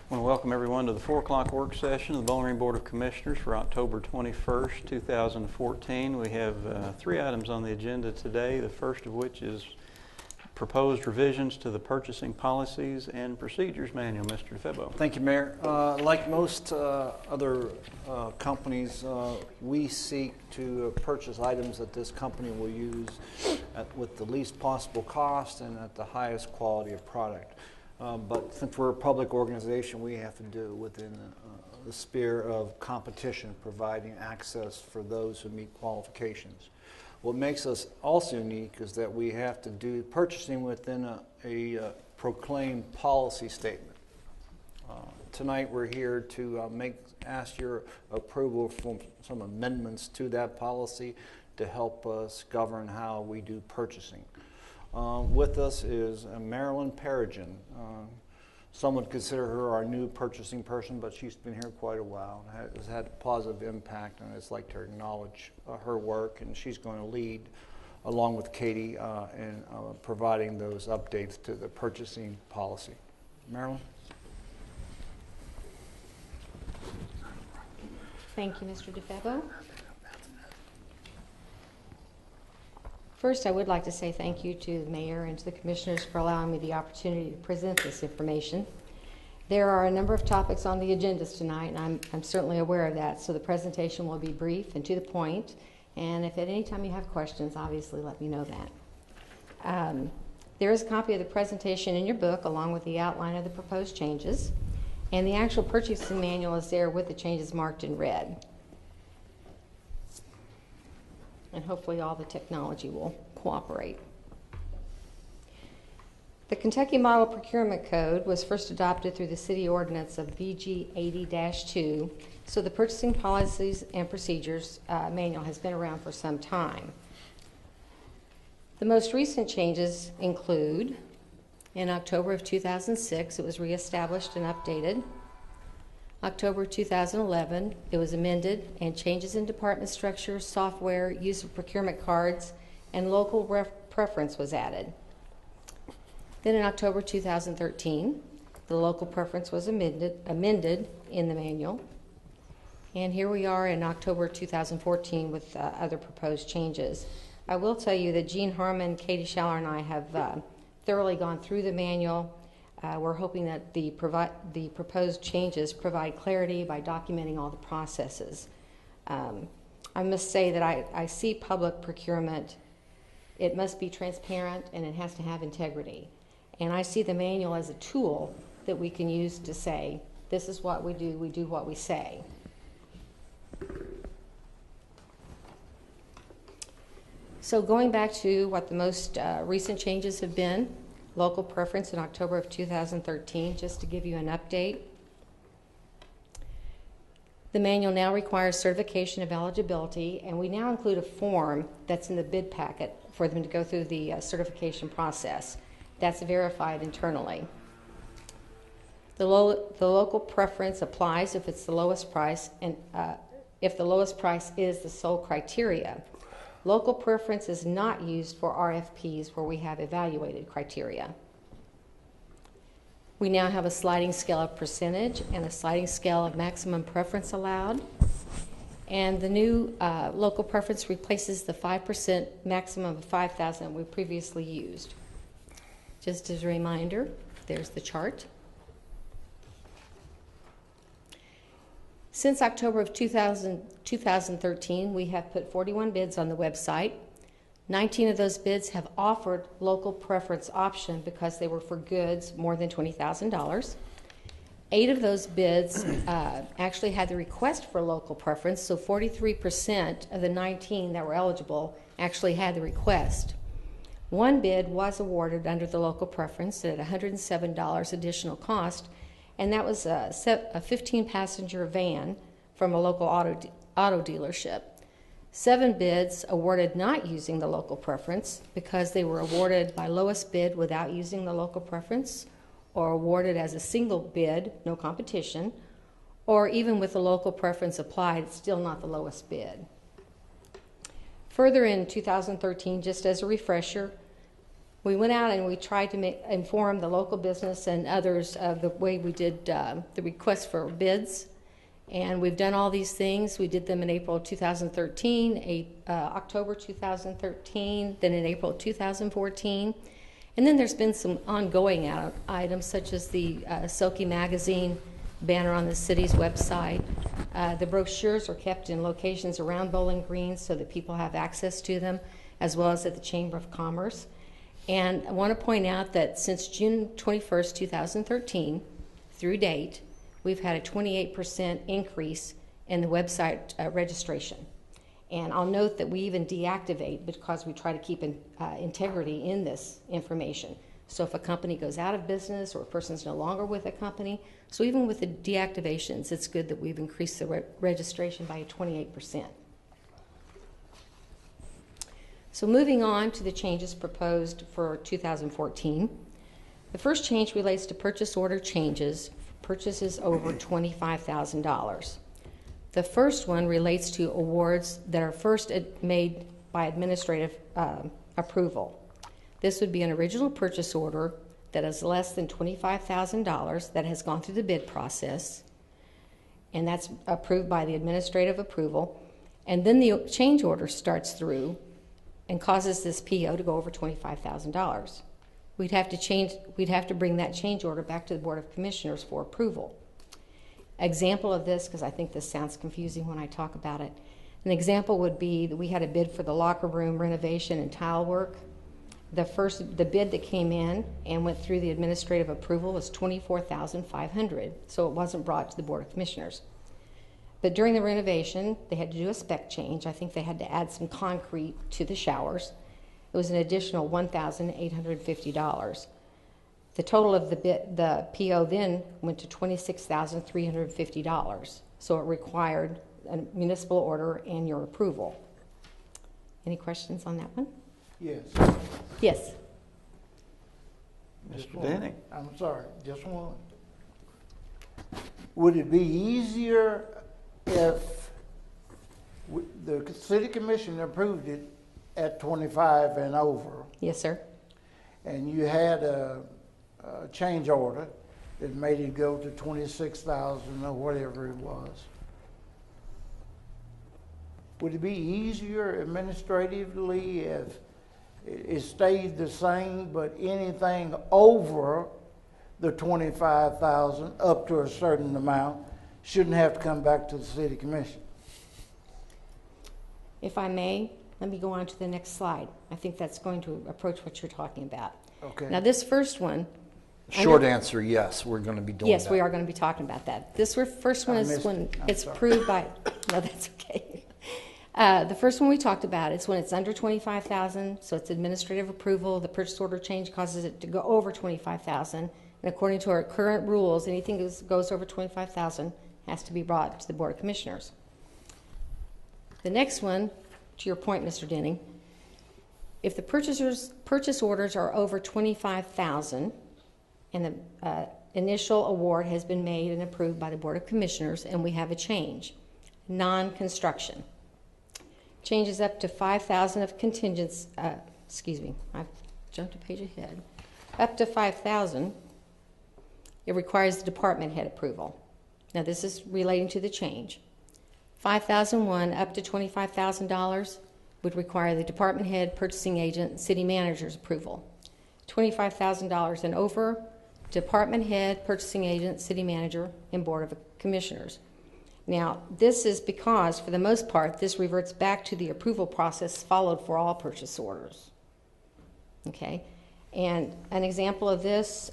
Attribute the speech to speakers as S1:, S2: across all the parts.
S1: I want to welcome everyone to the 4 o'clock work session of the Bowling Green Board of Commissioners for October 21st, 2014. We have 3 items on the agenda today, the first of which is proposed revisions to the Purchasing Policies and Procedures Manual. Mr. DeFebo.
S2: Thank you, Mayor. Like most other companies, we seek to purchase items that this company will use with the least possible cost and at the highest quality of product. But since we're a public organization, we have to do it within the sphere of competition, providing access for those who meet qualifications. What makes us also unique is that we have to do purchasing within a proclaimed policy statement. Tonight we're here to ask your approval for some amendments to that policy to help us govern how we do purchasing. With us is Marilyn Perigin. Some would consider her our new purchasing person, but she's been here quite a while and has had a positive impact, and I'd just like to acknowledge her work, and she's going to lead, along with Katie, in providing those updates to the purchasing policy. Marilyn?
S3: Thank you, Mr. DeFebo. First, I would like to say thank you to the Mayor and to the Commissioners for allowing me the opportunity to present this information. There are a number of topics on the agendas tonight, and I'm certainly aware of that, so the presentation will be brief and to the point, and if at any time you have questions, obviously let me know that. There is a copy of the presentation in your book along with the outline of the proposed changes, and the actual purchasing manual is there with the changes marked in red. And hopefully all the technology will cooperate. The Kentucky Model Procurement Code was first adopted through the City Ordinance of VG 80-2, so the Purchasing Policies and Procedures Manual has been around for some time. The most recent changes include, in October of 2006, it was reestablished and updated. October 2011, it was amended, and changes in department structure, software, use of procurement cards, and local preference was added. Then in October 2013, the local preference was amended in the manual. And here we are in October 2014 with other proposed changes. I will tell you that Jean Harmon, Katie Schaller, and I have thoroughly gone through the manual. We're hoping that the proposed changes provide clarity by documenting all the processes. I must say that I see public procurement, it must be transparent and it has to have integrity. And I see the manual as a tool that we can use to say, this is what we do what we say. So going back to what the most recent changes have been, local preference in October of 2013, just to give you an update. The manual now requires certification of eligibility, and we now include a form that's in the bid packet for them to go through the certification process. That's verified internally. The local preference applies if it's the lowest price, and if the lowest price is the sole criteria. Local preference is not used for RFPs where we have evaluated criteria. We now have a sliding scale of percentage and a sliding scale of maximum preference allowed. And the new local preference replaces the 5% maximum of $5,000 we previously used. Just as a reminder, there's the chart. Since October of 2013, we have put 41 bids on the website. 19 of those bids have offered local preference option because they were for goods more than $20,000. 8 of those bids actually had the request for local preference, so 43% of the 19 that were eligible actually had the request. One bid was awarded under the local preference at $107 additional cost, and that was a 15-passenger van from a local auto dealership. 7 bids awarded not using the local preference because they were awarded by lowest bid without using the local preference, or awarded as a single bid, no competition, or even with the local preference applied, it's still not the lowest bid. Further in 2013, just as a refresher, We went out and we tried to inform the local business and others of the way we did the request for bids. And we've done all these things. We did them in April 2013, October 2013, then in April 2014. And then there's been some ongoing items, such as the Selkie Magazine banner on the city's website. The brochures are kept in locations around Bowling Green so that people have access to them, as well as at the Chamber of Commerce. And I want to point out that since June 21st, 2013, through date, we've had a 28% increase in the website registration. And I'll note that we even deactivate because we try to keep integrity in this information. So if a company goes out of business or a person's no longer with a company, so even with the deactivations, it's good that we've increased the registration by 28%. So moving on to the changes proposed for 2014. The first change relates to purchase order changes for purchases over $25,000. The first one relates to awards that are first made by administrative approval. This would be an original purchase order that is less than $25,000 that has gone through the bid process, and that's approved by the administrative approval. And then the change order starts through and causes this PO to go over $25,000. We'd have to bring that change order back to the Board of Commissioners for approval. Example of this, because I think this sounds confusing when I talk about it. An example would be that we had a bid for the locker room renovation and tile work. The bid that came in and went through the administrative approval was $24,500, so it wasn't brought to the Board of Commissioners. But during the renovation, they had to do a spec change. I think they had to add some concrete to the showers. It was an additional $1,850. The total of the PO then went to $26,350. So it required a municipal order and your approval. Any questions on that one?
S4: Yes.
S3: Yes.
S4: Just
S1: Mr.
S4: one.
S1: Denning.
S4: I'm sorry, just one. Would it be easier if the city commission approved it at 25 and over,
S3: Yes, sir.
S4: and you had a change order that made it go to 26,000 or whatever it was? Would it be easier administratively if it stayed the same, but anything over the 25,000 up to a certain amount shouldn't have to come back to the city commission?
S3: If I may, let me go on to the next slide. I think that's going to approach what you're talking about.
S4: Okay.
S3: Now, this first one.
S2: Short answer, yes, we're going to be doing that.
S3: Yes, we are going to be talking about that. This first one
S4: I
S3: is
S4: missed
S3: when
S4: it. I'm
S3: it's
S4: sorry.
S3: approved by, no, that's okay. The first one we talked about is when it's under 25,000, so it's administrative approval. The purchase order change causes it to go over 25,000. And according to our current rules, anything that goes over 25,000 has to be brought to the Board of Commissioners. The next one, to your point, Mr. Denning, if the purchase orders are over 25,000 and the initial award has been made and approved by the Board of Commissioners and we have a change, non-construction, changes up to 5,000 of contingents, excuse me, I've jumped a page ahead, up to 5,000, it requires the department head approval. Now this is relating to the change. 5,001 up to $25,000 would require the department head, purchasing agent, city manager's approval. $25,000 and over, department head, purchasing agent, city manager, and Board of Commissioners. Now, this is because, for the most part, this reverts back to the approval process followed for all purchase orders. Okay? And an example of this,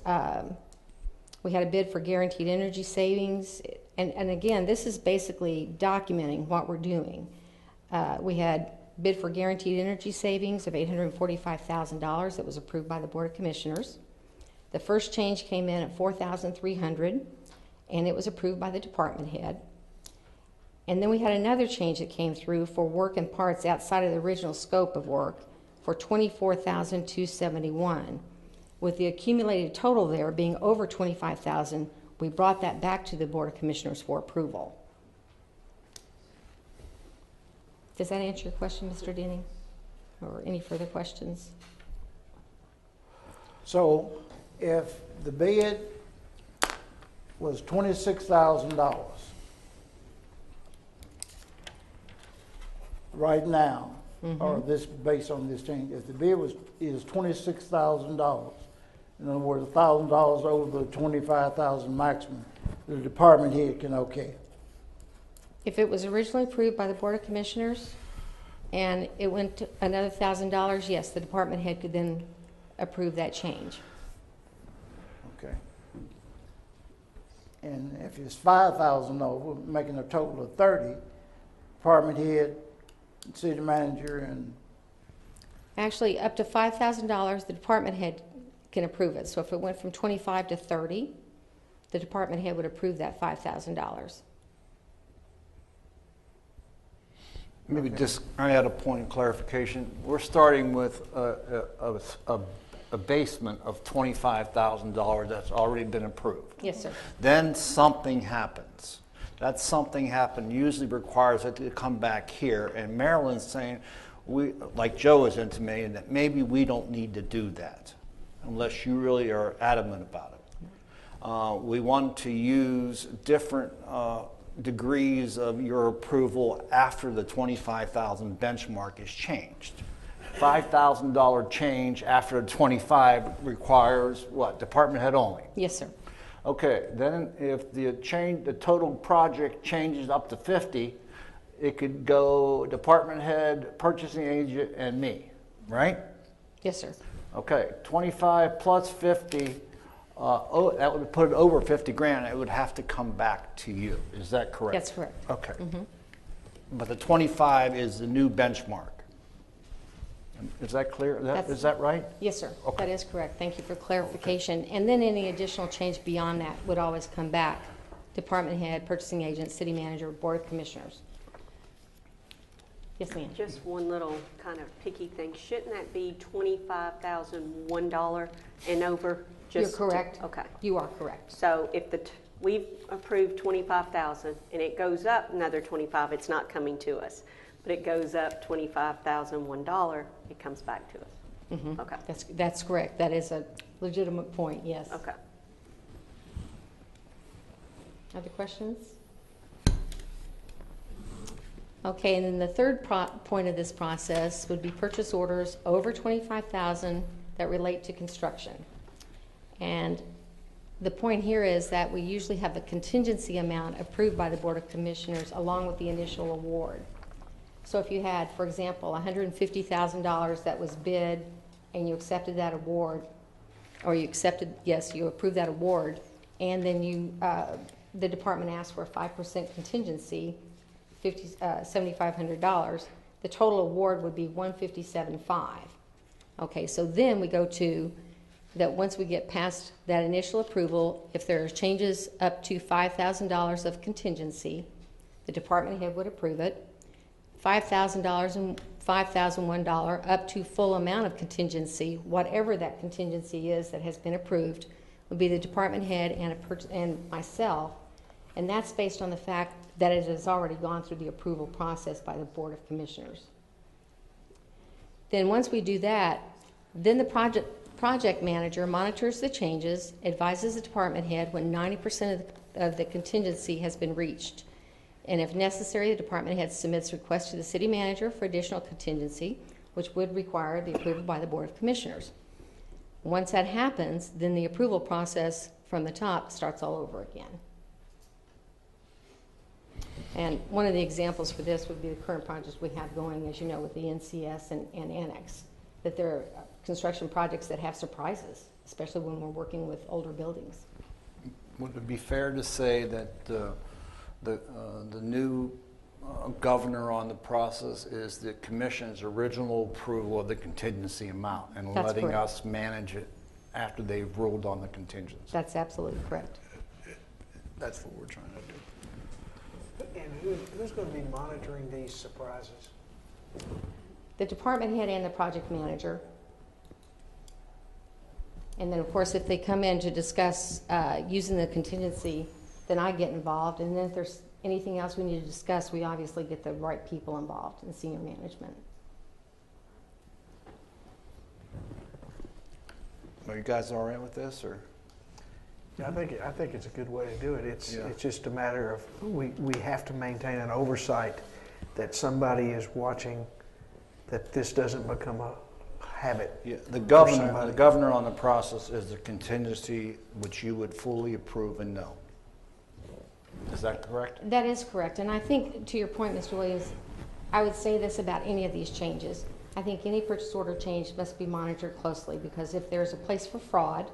S3: we had a bid for guaranteed energy savings. And again, this is basically documenting what we're doing. We had bid for guaranteed energy savings of $845,000 that was approved by the Board of Commissioners. The first change came in at $4,300, and it was approved by the department head. And then we had another change that came through for work and parts outside of the original scope of work for $24,271. With the accumulated total there being over $25,000, we brought that back to the Board of Commissioners for approval. Does that answer your question, Mr. Denning? Or any further questions?
S4: So if the bid was $26,000 right now, or this based on this change, if the bid is $26,000, in other words, $1,000 over the 25,000 maximum, the department head can okay it.
S3: If it was originally approved by the Board of Commissioners and it went to another $1,000, yes, the department head could then approve that change.
S4: Okay. And if it's 5,000 over, making a total of 30, department head, city manager, and
S3: Actually, up to $5,000, the department head can approve it. So if it went from 25 to 30, the department head would approve that $5,000.
S2: Maybe just, I had a point of clarification. We're starting with a basement of $25,000 that's already been approved.
S3: Yes, sir.
S2: Then something happens. That something happen usually requires it to come back here. And Marilyn's saying, like Joe is intimating, that maybe we don't need to do that unless you really are adamant about it. We want to use different degrees of your approval after the 25,000 benchmark is changed. $5,000 change after the 25 requires what? Department head only.
S3: Yes, sir.
S2: Okay, then if the total project changes up to 50, it could go department head, purchasing agent, and me, right?
S3: Yes, sir.
S2: Okay, 25 plus 50, that would put it over 50 grand. It would have to come back to you. Is that correct?
S3: That's correct.
S2: Okay. But the 25 is the new benchmark. Is that clear? Is that right?
S3: Yes, sir.
S2: Okay.
S3: That is correct. Thank you for clarification. And then any additional change beyond that would always come back. Department head, purchasing agent, city manager, board of commissioners. Yes, ma'am.
S5: Just one little kind of picky thing. Shouldn't that be $25,001 and over?
S3: You're correct.
S5: Okay.
S3: You are correct.
S5: So if we've approved 25,000 and it goes up another 25, it's not coming to us. But it goes up $25,001, it comes back to us. Okay.
S3: That's correct. That is a legitimate point, yes.
S5: Okay.
S3: Other questions? Okay, and then the third point of this process would be purchase orders over $25,000 that relate to construction. And the point here is that we usually have a contingency amount approved by the Board of Commissioners along with the initial award. So if you had, for example, $150,000 that was bid and you accepted that award, or you approved that award, and then the department asked for a 5% contingency, $7,500, the total award would be $157,500. Okay, so then we go to that once we get past that initial approval, if there are changes up to $5,000 of contingency, the department head would approve it. $5,000 and $5,001 up to full amount of contingency, whatever that contingency is that has been approved, would be the department head and myself. And that's based on the fact that it has already gone through the approval process by the Board of Commissioners. Then once we do that, then the project manager monitors the changes, advises the department head when 90% of the contingency has been reached. And if necessary, the department head submits requests to the city manager for additional contingency, which would require the approval by the Board of Commissioners. Once that happens, then the approval process from the top starts all over again. And one of the examples for this would be the current projects we have going, as you know, with the NCS and Annex, that there are construction projects that have surprises, especially when we're working with older buildings.
S2: Would it be fair to say that the new governor on the process is the commission's original approval of the contingency amount and
S3: That's
S2: letting
S3: correct.
S2: us manage it after they've ruled on the contingency?
S3: That's absolutely correct.
S2: That's what we're trying to do.
S6: And who's going to be monitoring these surprises?
S3: The department head and the project manager. And then, of course, if they come in to discuss using the contingency, then I get involved. And then if there's anything else we need to discuss, we obviously get the right people involved in senior management.
S2: Are you guys all right with this, or?
S6: Yeah, I think it's a good way to do it. It's
S2: Yeah.
S6: it's just a matter of we have to maintain an oversight that somebody is watching, that this doesn't become a habit.
S2: Yeah, the
S6: for somebody.
S2: governor on the process is the contingency which you would fully approve and know. Is that correct?
S3: That is correct, and I think, to your point, Mr. Williams, I would say this about any of these changes. I think any purchase order change must be monitored closely, because if there's a place for fraud,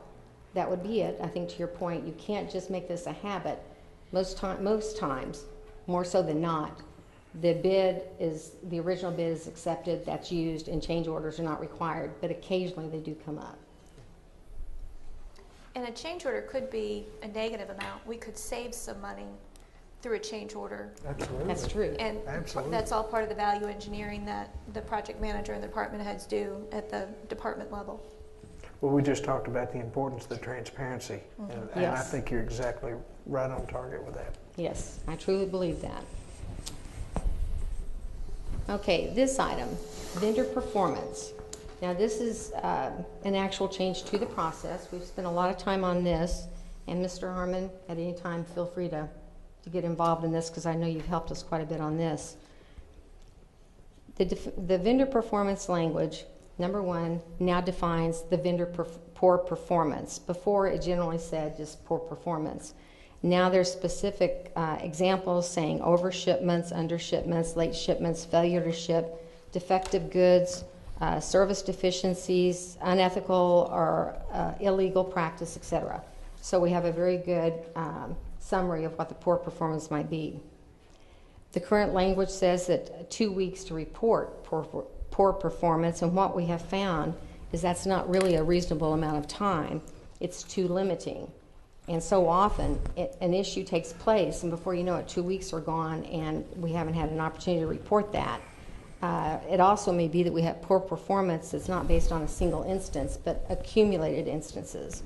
S3: that would be it. I think, to your point, you can't just make this a habit. Most times, more so than not, the original bid is accepted, that's used, and change orders are not required, but occasionally they do come up.
S7: And a change order could be a negative amount. We could save some money through a change order.
S6: Absolutely.
S3: That's true.
S7: And
S6: Absolutely.
S7: that's all part of the value engineering that the project manager and the department heads do at the department level.
S6: Well, we just talked about the importance of the transparency, and I
S3: Yes.
S6: think you're exactly right on target with that.
S3: Yes, I truly believe that. Okay, this item, vendor performance. Now, this is an actual change to the process. We've spent a lot of time on this, and Mr. Harmon, at any time, feel free to get involved in this, because I know you've helped us quite a bit on this. The vendor performance language, number one, now defines the vendor poor performance. Before, it generally said just poor performance. Now there's specific examples saying overshipments, undershipments, late shipments, failure to ship, defective goods, service deficiencies, unethical or illegal practice, etc. So we have a very good summary of what the poor performance might be. The current language says that 2 weeks to report poor performance, and what we have found is that's not really a reasonable amount of time. It's too limiting. And so often an issue takes place, and before you know it, 2 weeks are gone, and we haven't had an opportunity to report that. It also may be that we have poor performance that's not based on a single instance, but accumulated instances.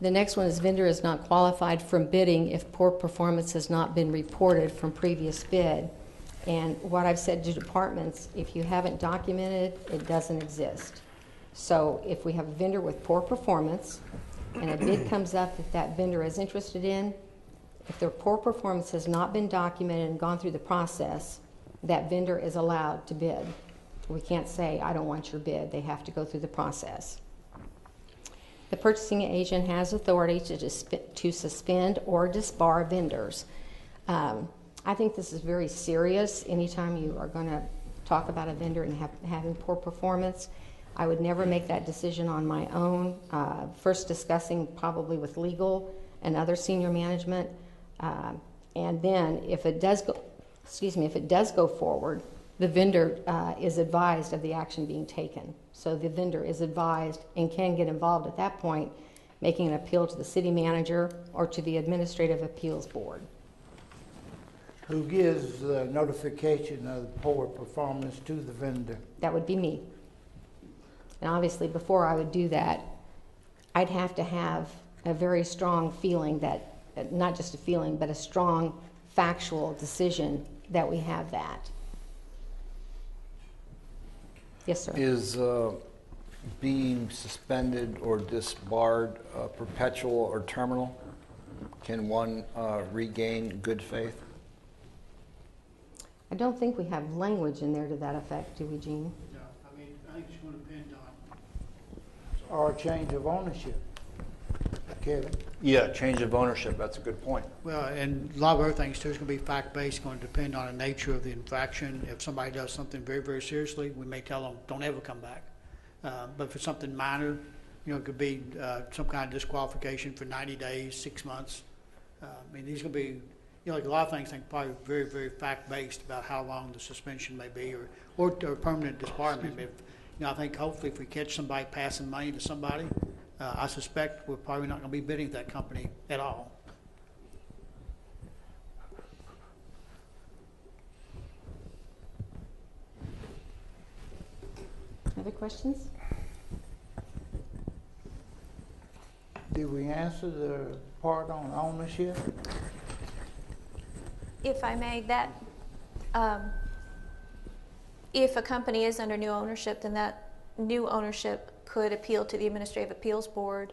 S3: The next one is vendor is not qualified from bidding if poor performance has not been reported from previous bid. And what I've said to departments, if you haven't documented, it doesn't exist. So if we have a vendor with poor performance and a bid comes up that that vendor is interested in, if their poor performance has not been documented and gone through the process, that vendor is allowed to bid. We can't say, I don't want your bid. They have to go through the process. The purchasing agent has authority to suspend or disbar vendors. I think this is very serious. Anytime you are going to talk about a vendor and having poor performance, I would never make that decision on my own. First discussing probably with legal and other senior management, and then if it does go forward, the vendor is advised of the action being taken. So the vendor is advised and can get involved at that point, making an appeal to the city manager or to the Administrative Appeals Board.
S4: Who gives the notification of poor performance to the vendor?
S3: That would be me. And obviously, before I would do that, I'd have to have a very strong feeling that, not just a feeling, but a strong factual decision that we have that. Yes, sir.
S2: Is being suspended or disbarred perpetual or terminal? Can one regain good faith?
S3: I don't think we have language in there to that effect, do we, Gene?
S8: No, I mean, I think it's going to depend on.
S4: Or a change of ownership? Kevin?
S2: Yeah, change of ownership. That's a good point.
S8: Well, and a lot of other things too. It's going to be fact-based, going to depend on the nature of the infraction. If somebody does something very, very seriously, we may tell them, don't ever come back. But for something minor, it could be some kind of disqualification for 90 days, 6 months. I mean, these are going to be, like a lot of things, I think probably very, very fact-based about how long the suspension may be or permanent disbarment. If, I think hopefully if we catch somebody passing money to somebody, I suspect we're probably not going to be bidding with that company at all.
S3: Other questions?
S4: Did we answer the part on ownership?
S7: If I may, if a company is under new ownership, then that new ownership could appeal to the Administrative Appeals Board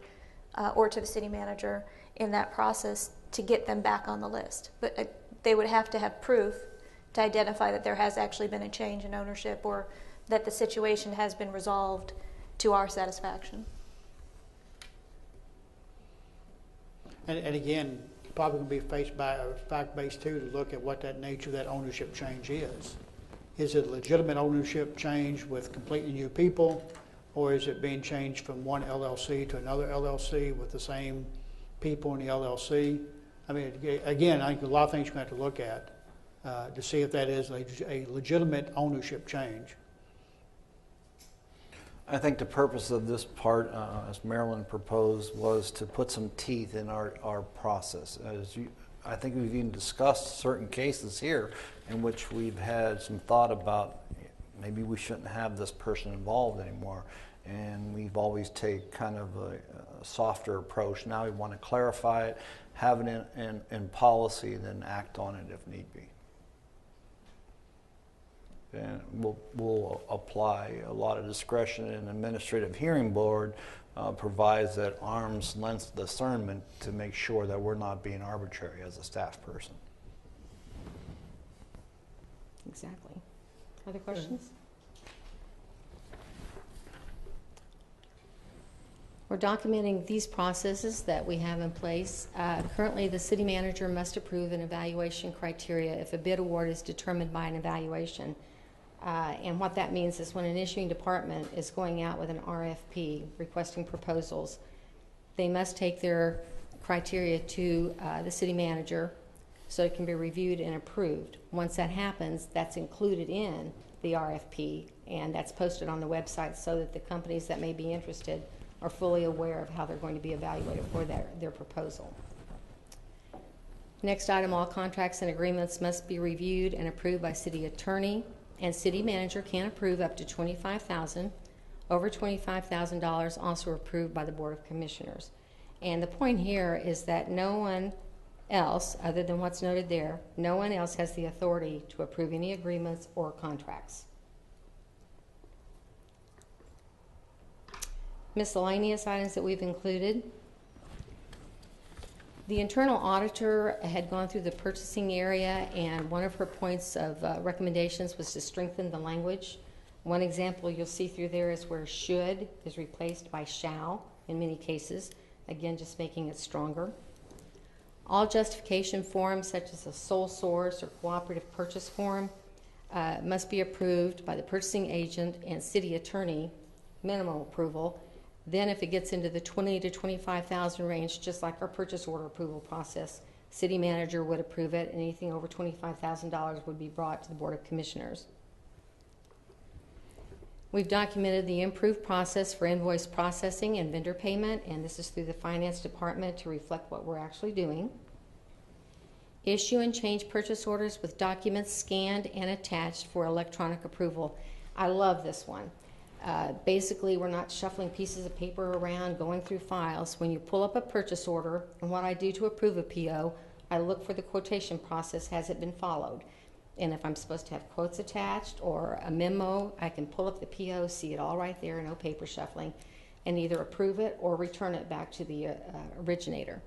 S7: or to the city manager in that process to get them back on the list. But they would have to have proof to identify that there has actually been a change in ownership or that the situation has been resolved to our satisfaction.
S8: And again, probably going to be faced by a fact base too to look at what that nature of that ownership change is. Is it a legitimate ownership change with completely new people, or is it being changed from one LLC to another LLC with the same people in the LLC? I mean, again, I think a lot of things you're going to have to look at to see if that is a legitimate ownership change.
S2: I think the purpose of this part, as Marilyn proposed, was to put some teeth in our process. I think we've even discussed certain cases here in which we've had some thought about maybe we shouldn't have this person involved anymore. And we've always taken kind of a softer approach. Now we want to clarify it, have it in policy, and then act on it if need be. And we'll apply a lot of discretion, and the Administrative Hearing Board provides that arm's length discernment to make sure that we're not being arbitrary as a staff person.
S3: Exactly. Other questions? We're documenting these processes that we have in place. Currently, the city manager must approve an evaluation criteria if a bid award is determined by an evaluation. And what that means is when an issuing department is going out with an RFP requesting proposals, they must take their criteria to the city manager so it can be reviewed and approved. Once that happens, that's included in the RFP, and that's posted on the website so that the companies that may be interested are fully aware of how they're going to be evaluated for their proposal. Next item, all contracts and agreements must be reviewed and approved by city attorney, and city manager can approve up to $25,000. Over $25,000 also approved by the Board of Commissioners. And the point here is that no one else, other than what's noted there, no one else has the authority to approve any agreements or contracts. Miscellaneous items that we've included. The internal auditor had gone through the purchasing area, and one of her points of recommendations was to strengthen the language. One example you'll see through there is where should is replaced by shall in many cases, again just making it stronger. All justification forms such as a sole source or cooperative purchase form must be approved by the purchasing agent and city attorney, minimum approval. Then if it gets into the $20,000 to $25,000 range, just like our purchase order approval process, city manager would approve it, and anything over $25,000 would be brought to the Board of Commissioners. We've documented the improved process for invoice processing and vendor payment, and this is through the finance department to reflect what we're actually doing. Issue and change purchase orders with documents scanned and attached for electronic approval. I love this one. Basically, we're not shuffling pieces of paper around, going through files. When you pull up a purchase order, and what I do to approve a PO, I look for the quotation process, has it been followed? And if I'm supposed to have quotes attached or a memo, I can pull up the PO, see it all right there, no paper shuffling, and either approve it or return it back to the originator.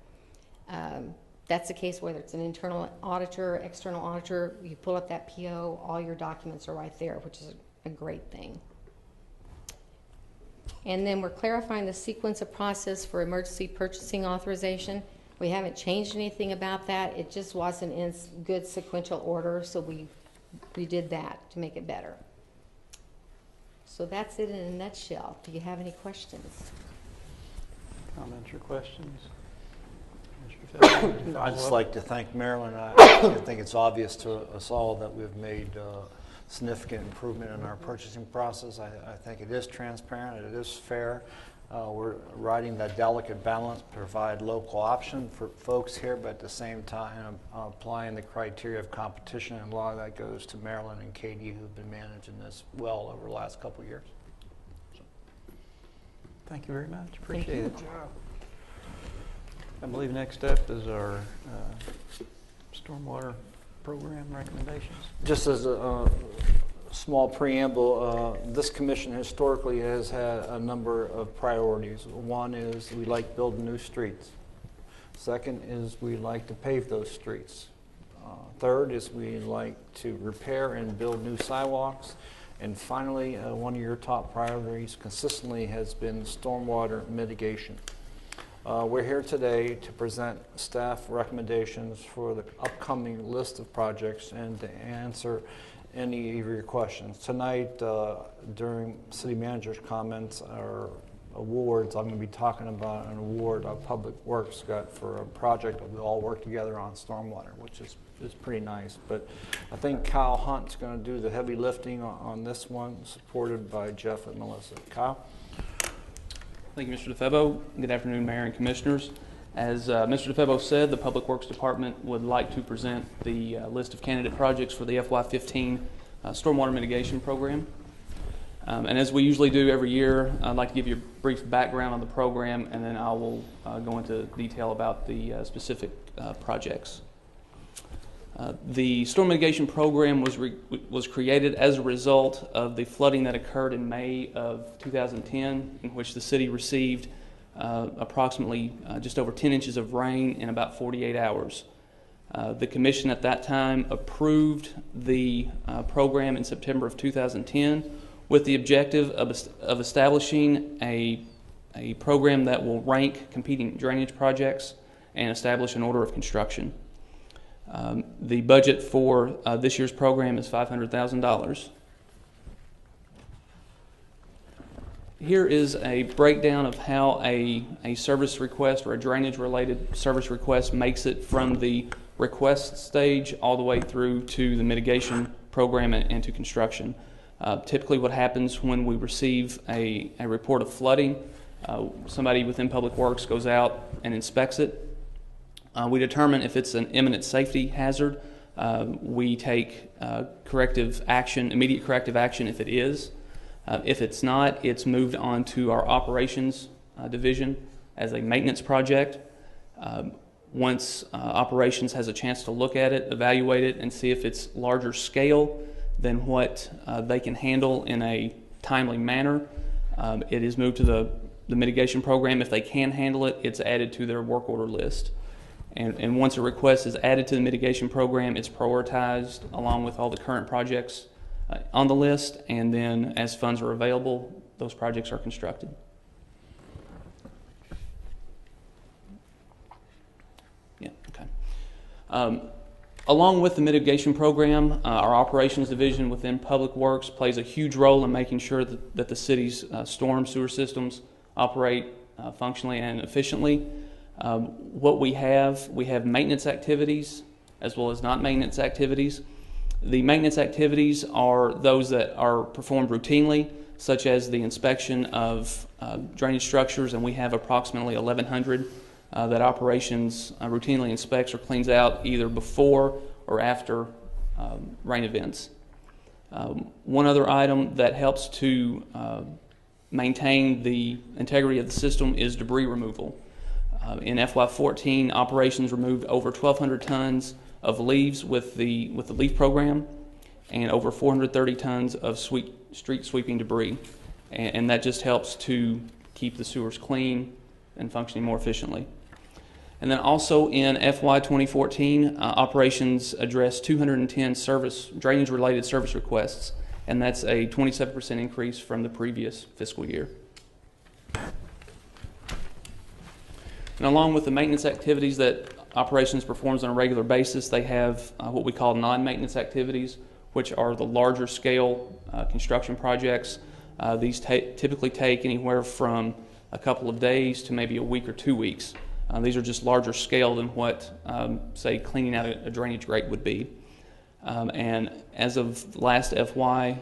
S3: That's the case whether it's an internal auditor, external auditor, you pull up that PO, all your documents are right there, which is a great thing. And then we're clarifying the sequence of process for emergency purchasing authorization. We haven't changed anything about that. It just wasn't in good sequential order, so we did that to make it better. So that's it in a nutshell. Do you have any questions?
S1: Comments or questions? Mr. Feldman?
S2: I'd just like to thank Marilyn. I think it's obvious to us all that we've made significant improvement in our purchasing process. I think it is transparent, it is fair. We're riding that delicate balance, provide local option for folks here, but at the same time applying the criteria of competition, and a lot of that goes to Marilyn and Katie, who've been managing this well over the last couple of years.
S1: Thank you very much. Appreciate it. I believe next up is our stormwater program recommendations.
S2: Just as a Small preamble, this commission historically has had a number of priorities. One is we like building new streets. Second is we like to pave those streets. Third is we like to repair and build new sidewalks. And finally, one of your top priorities consistently has been stormwater mitigation. We're here today to present staff recommendations for the upcoming list of projects and to answer any of your questions. Tonight, during City Manager's comments or awards, I'm going to be talking about an award our Public Works got for a project that we all work together on stormwater, which is pretty nice. But I think Kyle Hunt's going to do the heavy lifting on this one, supported by Jeff and Melissa. Kyle?
S9: Thank you, Mr. DeFebo. Good afternoon, Mayor and Commissioners. As Mr. DeFebo said, the Public Works Department would like to present the list of candidate projects for the FY15 Stormwater Mitigation Program. And as we usually do every year, I'd like to give you a brief background on the program, and then I will go into detail about the specific projects. The Storm Mitigation Program was created as a result of the flooding that occurred in May of 2010, in which the city received approximately just over 10 inches of rain in about 48 hours. The Commission at that time approved the program in September of 2010 with the objective of establishing a program that will rank competing drainage projects and establish an order of construction. The budget for this year's program is $500,000. Here is a breakdown of how a service request or a drainage-related service request makes it from the request stage all the way through to the mitigation program and to construction. Typically what happens when we receive a report of flooding, somebody within Public Works goes out and inspects it. We determine if it's an imminent safety hazard. We take corrective action, immediate corrective action if it is. If it's not, it's moved on to our operations division as a maintenance project. Once operations has a chance to look at it, evaluate it, and see if it's larger scale than what they can handle in a timely manner, it is moved to the mitigation program. If they can handle it, it's added to their work order list. And once a request is added to the mitigation program, it's prioritized along with all the current projects on the list, and then as funds are available, those projects are constructed. Yeah, okay. Along with the mitigation program, our operations division within Public Works plays a huge role in making sure that the city's storm sewer systems operate functionally and efficiently. What we have maintenance activities as well as non-maintenance activities. The maintenance activities are those that are performed routinely, such as the inspection of drainage structures, and we have approximately 1,100 that operations routinely inspects or cleans out either before or after rain events. One other item that helps to maintain the integrity of the system is debris removal. In FY14, operations removed over 1,200 tons of leaves with the leaf program, and over 430 tons of street sweeping debris, and that just helps to keep the sewers clean and functioning more efficiently. And then also in FY 2014, operations addressed 210 drainage-related service requests, and that's a 27% increase from the previous fiscal year. And along with the maintenance activities that operations performs on a regular basis, they have what we call non-maintenance activities, which are the larger scale construction projects. These typically take anywhere from a couple of days to maybe a week or 2 weeks. These are just larger scale than what, say, cleaning out a drainage grate would be. And as of last FY,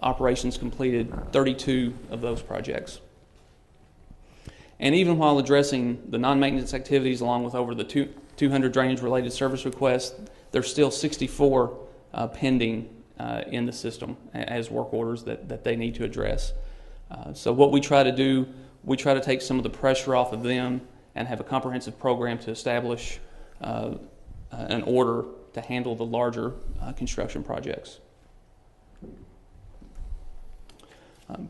S9: operations completed 32 of those projects. And even while addressing the non-maintenance activities along with over the 200 drainage-related service requests, there's still 64 pending in the system as work orders that they need to address. So what we try to do, we try to take some of the pressure off of them and have a comprehensive program to establish an order to handle the larger construction projects.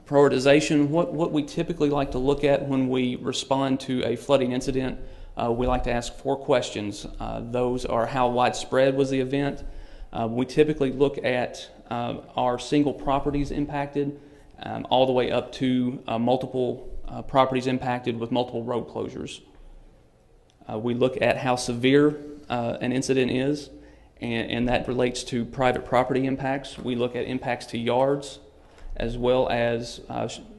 S9: Prioritization, what we typically like to look at when we respond to a flooding incident, we like to ask 4 questions. Those are: how widespread was the event? We typically look at our single properties impacted, all the way up to multiple properties impacted with multiple road closures. We look at how severe an incident is, and that relates to private property impacts. We look at impacts to yards, as well as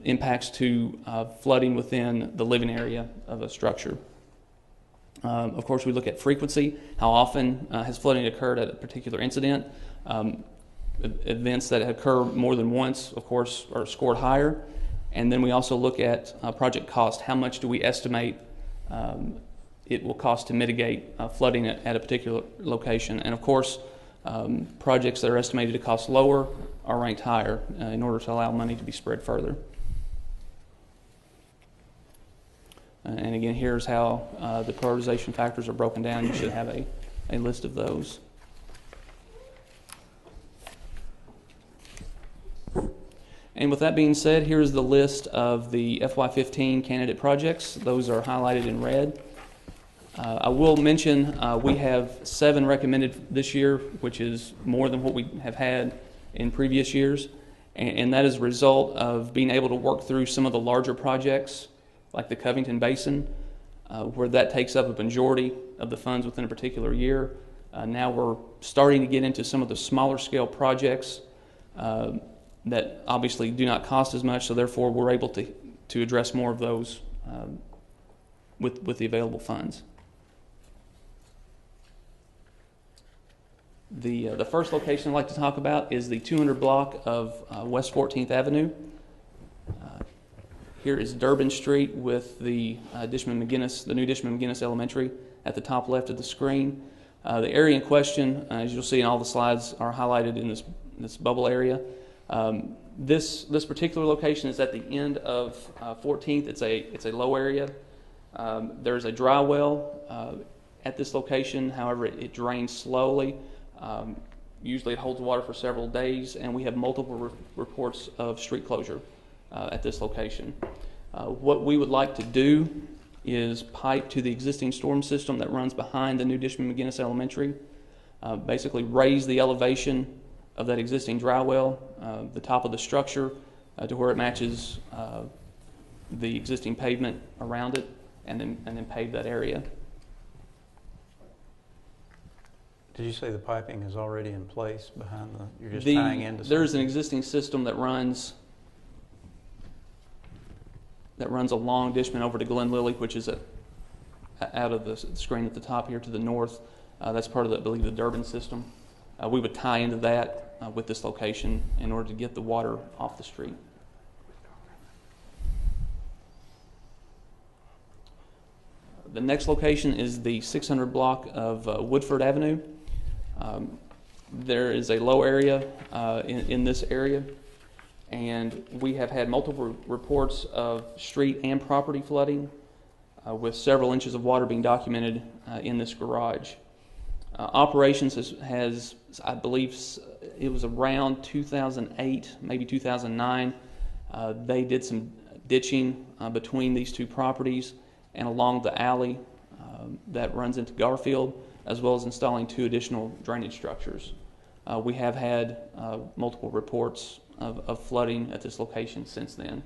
S9: impacts to flooding within the living area of a structure. Of course, we look at frequency. How often has flooding occurred at a particular incident? Events that occur more than once, of course, are scored higher. And then we also look at project cost. How much do we estimate it will cost to mitigate flooding at a particular location? And of course, projects that are estimated to cost lower are ranked higher in order to allow money to be spread further. And again, here's how the prioritization factors are broken down. You should have a list of those. And with that being said, here's the list of the FY15 candidate projects. Those are highlighted in red. I will mention we have 7 recommended this year, which is more than what we have had in previous years. And that is a result of being able to work through some of the larger projects, like the Covington Basin, where that takes up a majority of the funds within a particular year. Now we're starting to get into some of the smaller scale projects that obviously do not cost as much, so therefore we're able to address more of those with the available funds. The first location I'd like to talk about is the 200 block of West 14th Avenue. Here is Durbin Street with the new Dishman McGinnis Elementary at the top left of the screen. The area in question, as you'll see in all the slides, are highlighted in this bubble area. This particular location is at the end of 14th. It's a low area. There's a dry well at this location. However, it drains slowly. Usually it holds water for several days, and we have multiple reports of street closure at this location. What we would like to do is pipe to the existing storm system that runs behind the new Dishman McGinnis Elementary, basically raise the elevation of that existing dry well, the top of the structure, to where it matches the existing pavement around it, and then pave that area.
S1: Did you say the piping is already in place behind you're just tying into something?
S9: There's an existing system that runs along Dishman over to Glen Lily, which is out of the screen at the top here to the north. That's part of, I believe, the Durbin system. We would tie into that with this location in order to get the water off the street. The next location is the 600 block of Woodford Avenue. There is a low area in this area, and we have had multiple reports of street and property flooding with several inches of water being documented in this garage. Operations has, I believe it was around 2008, maybe 2009, they did some ditching between these two properties and along the alley that runs into Garfield, as well as installing 2 additional drainage structures. We have had multiple reports of flooding at this location since then.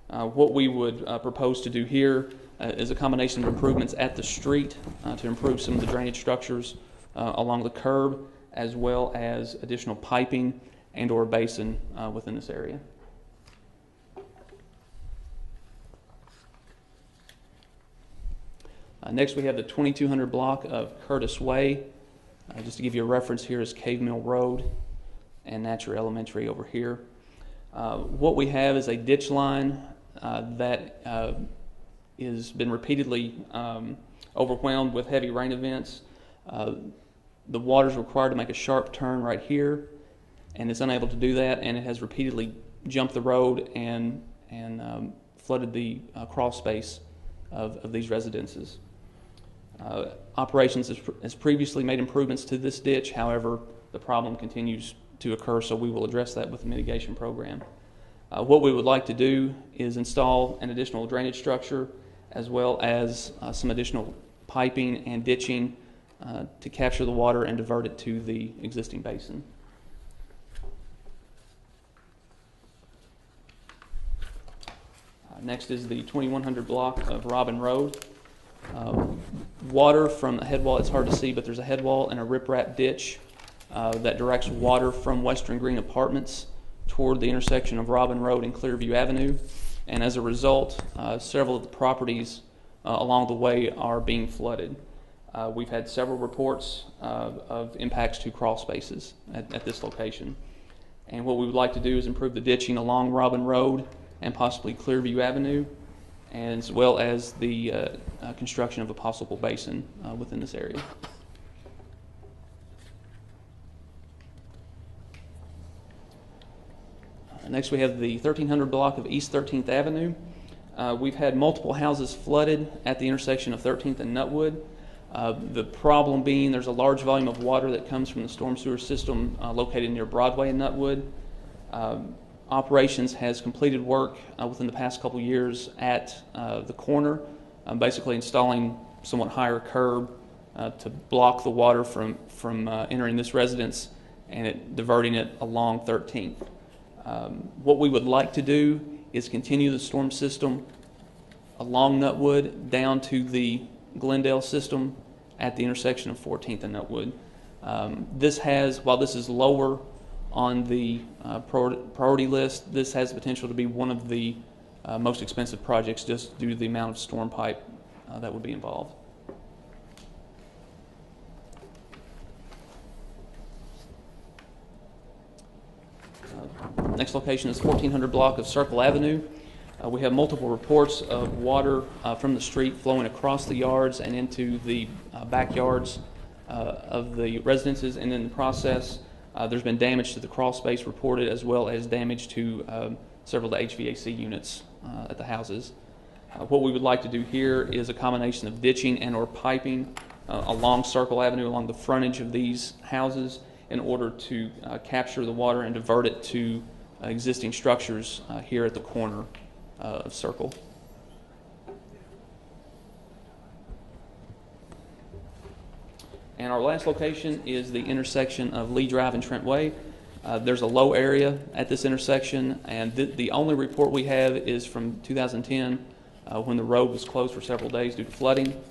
S9: What we would propose to do here is a combination of improvements at the street to improve some of the drainage structures along the curb, as well as additional piping and or basin within this area. Next, we have the 2200 block of Curtis Way. Just to give you a reference, here is Cave Mill Road and Natcher Elementary over here. What we have is a ditch line that has been repeatedly overwhelmed with heavy rain events. The water is required to make a sharp turn right here, and it's unable to do that, and it has repeatedly jumped the road and flooded the crawl space of these residences. Operations has previously made improvements to this ditch. However, the problem continues to occur, so we will address that with the mitigation program. What we would like to do is install an additional drainage structure as well as some additional piping and ditching to capture the water and divert it to the existing basin. Next is the 2100 block of Robin Road. Water from the head wall, it's hard to see, but there's a head wall and a riprap ditch that directs water from Western Green Apartments toward the intersection of Robin Road and Clearview Avenue. And as a result, several of the properties along the way are being flooded. We've had several reports of impacts to crawl spaces at this location. And what we would like to do is improve the ditching along Robin Road and possibly Clearview Avenue, as well as the construction of a possible basin within this area. Next we have the 1300 block of East 13th Avenue. We've had multiple houses flooded at the intersection of 13th and Nutwood. The problem being there's a large volume of water that comes from the storm sewer system located near Broadway and Nutwood. Operations has completed work within the past couple years at the corner, basically installing somewhat higher curb to block the water from entering this residence and diverting it along 13th. What we would like to do is continue the storm system along Nutwood down to the Glendale system at the intersection of 14th and Nutwood. While this is lower on the priority list, this has the potential to be one of the most expensive projects just due to the amount of storm pipe that would be involved. Next location is 1400 block of Circle Avenue. We have multiple reports of water from the street flowing across the yards and into the backyards of the residences, and in the process there's been damage to the crawl space reported, as well as damage to several of the HVAC units at the houses. What we would like to do here is a combination of ditching and or piping along Circle Avenue, along the frontage of these houses, in order to capture the water and divert it to existing structures here at the corner of Circle. And our last location is the intersection of Lee Drive and Trent Way. There's a low area at this intersection, and the only report we have is from 2010 when the road was closed for several days due to flooding.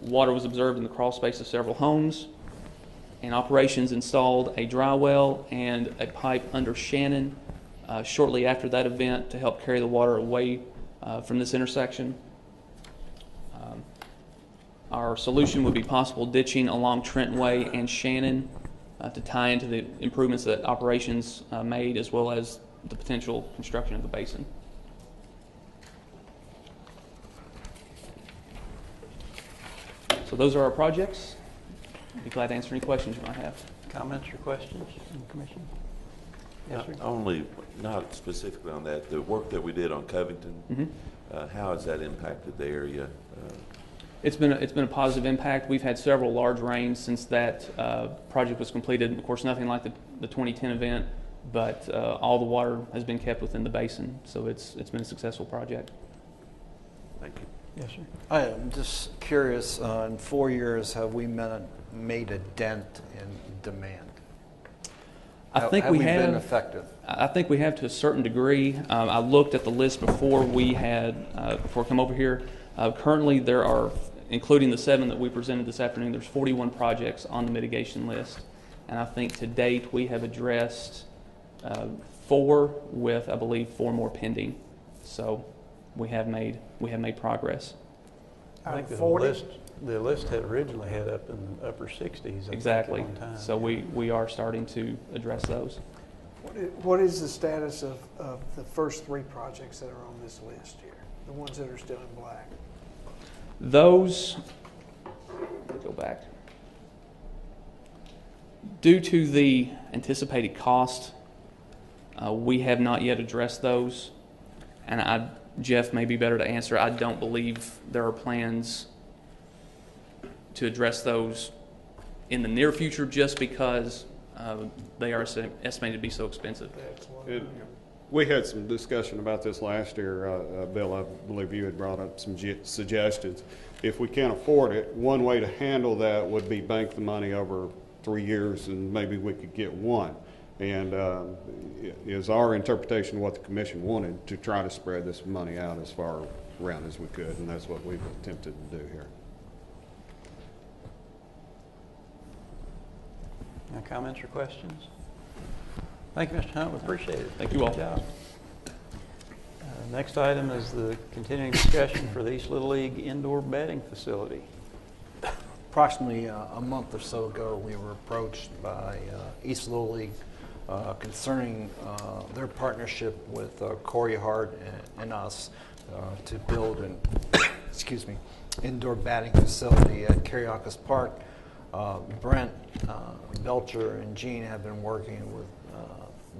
S9: Water was observed in the crawl space of several homes, and operations installed a dry well and a pipe under Shannon shortly after that event to help carry the water away from this intersection. Our solution would be possible ditching along Trent Way and Shannon to tie into the improvements that operations made, as well as the potential construction of the basin. So those are our projects. I'd be glad to answer any questions you might have.
S1: Comments or questions from the commission? Yes, sir.
S10: Not specifically on that, the work that we did on Covington, how has that impacted the area?
S9: It's been a positive impact. We've had several large rains since that project was completed. Of course, nothing like the 2010 event, but all the water has been kept within the basin, so it's been a successful project.
S10: Thank you.
S1: Yes, sir.
S2: I am just curious, in 4 years, have we made a dent in demand?
S9: I think we have
S2: been effective?
S9: I think we have to a certain degree. I looked at the list before I come over here. Currently, there are, including the 7 that we presented this afternoon, there's 41 projects on the mitigation list, and I think to date we have addressed 4, with I believe 4 more pending. So we have made progress.
S1: I think the list had originally had up in the upper 60s.
S9: Exactly.
S1: At one time.
S9: So we are starting to address those.
S6: What is the status of the first 3 projects that are on this list here? The ones that are still in black?
S9: Those, let me go back. Due to the anticipated cost, we have not yet addressed those. And Jeff may be better to answer. I don't believe there are plans to address those in the near future, just because they are estimated to be so expensive.
S11: We had some discussion about this last year. Bill, I believe you had brought up some suggestions. If we can't afford it, one way to handle that would be bank the money over 3 years, and maybe we could get one. And is our interpretation of what the commission wanted, to try to spread this money out as far around as we could, and that's what we've attempted to do here.
S1: Any comments or questions? Thank you, Mr. Hunt. We appreciate it.
S9: Thank you all.
S1: Good job. Next item is the continuing discussion for the East Little League indoor batting facility.
S2: Approximately a month or so ago, we were approached by East Little League concerning their partnership with Corey Hart and us to build an excuse me, indoor batting facility at Cariacas Park. Brent Belcher and Gene have been working with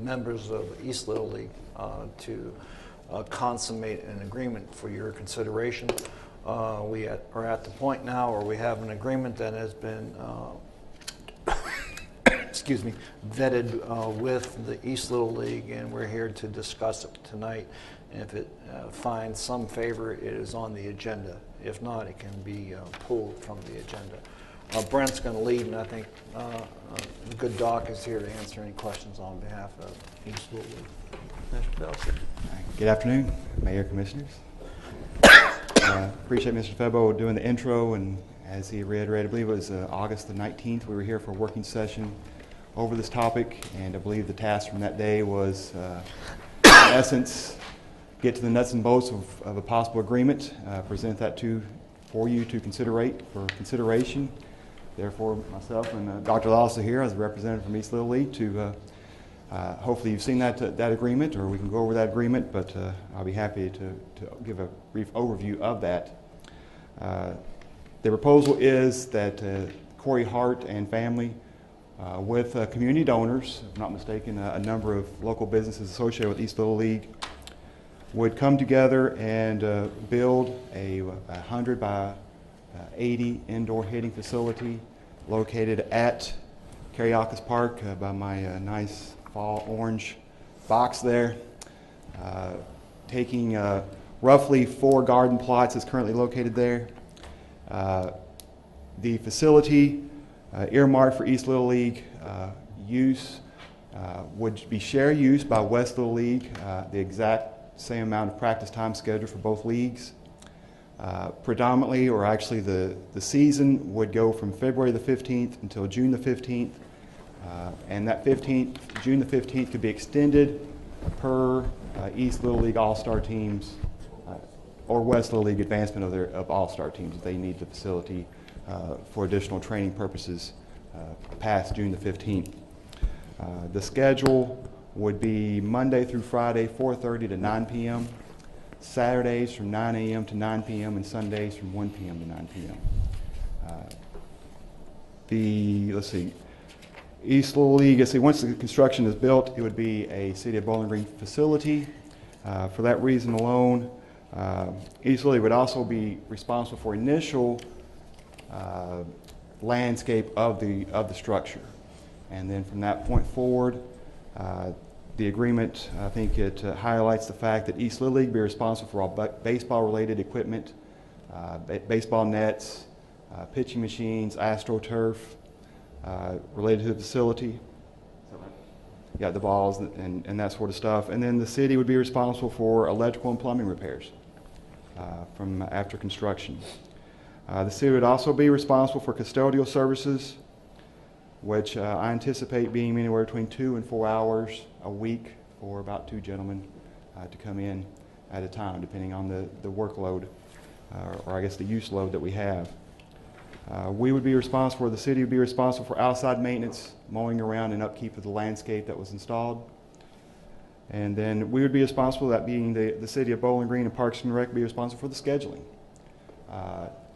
S2: members of East Little League to consummate an agreement for your consideration. We are at the point now where we have an agreement that has been excuse me, vetted with the East Little League, and we're here to discuss it tonight. And if it finds some favor, it is on the agenda. If not, it can be pulled from the agenda. Brent's going to lead, and I think the good doc is here to answer any questions on behalf of East Little League.
S1: Mr. Belcher.
S12: Good afternoon, Mayor, Commissioners. Appreciate Mr. Febo doing the intro, and as he reiterated, I believe it was August the 19th, we were here for a working session over this topic, and I believe the task from that day was, in essence, get to the nuts and bolts of a possible agreement, present that for you to for consideration. Therefore, myself and Dr. Lawson here as a representative from East Little League to hopefully you've seen that agreement, or we can go over that agreement, but I'll be happy to give a brief overview of that. The proposal is that Corey Hart and family, with community donors, if not mistaken, a number of local businesses associated with East Little League, would come together and build a 100 by 80 indoor hitting facility located at Cariacas Park by my nice fall orange box there. Taking roughly 4 garden plots is currently located there. The facility earmarked for East Little League use would be shared use by West Little League, the exact same amount of practice time scheduled for both leagues. Predominantly, or actually the season would go from February the 15th until June the 15th. And that June the 15th could be extended per East Little League All-Star teams or West Little League advancement of All-Star teams if they need the facility for additional training purposes past June the 15th. The schedule would be Monday through Friday, 4:30 to 9 p.m., Saturdays from 9 a.m. to 9 p.m., and Sundays from 1 p.m. to 9 p.m. East Little League, once the construction is built, it would be a City of Bowling Green facility. For that reason alone, East Little League would also be responsible for initial landscape of the structure. And then from that point forward, the agreement, I think it highlights the fact that East Little League be responsible for all baseball-related equipment, baseball nets, pitching machines, AstroTurf, related to the facility. Yeah, the balls and that sort of stuff. And then the city would be responsible for electrical and plumbing repairs from after construction. The city would also be responsible for custodial services, which I anticipate being anywhere between 2 and 4 hours a week for about 2 gentlemen to come in at a time, depending on the workload, or I guess the use load that we have. We would be responsible, the city would be responsible for outside maintenance, mowing around and upkeep of the landscape that was installed. And then we would be responsible, that being the City of Bowling Green and Parks and Rec, be responsible for the scheduling.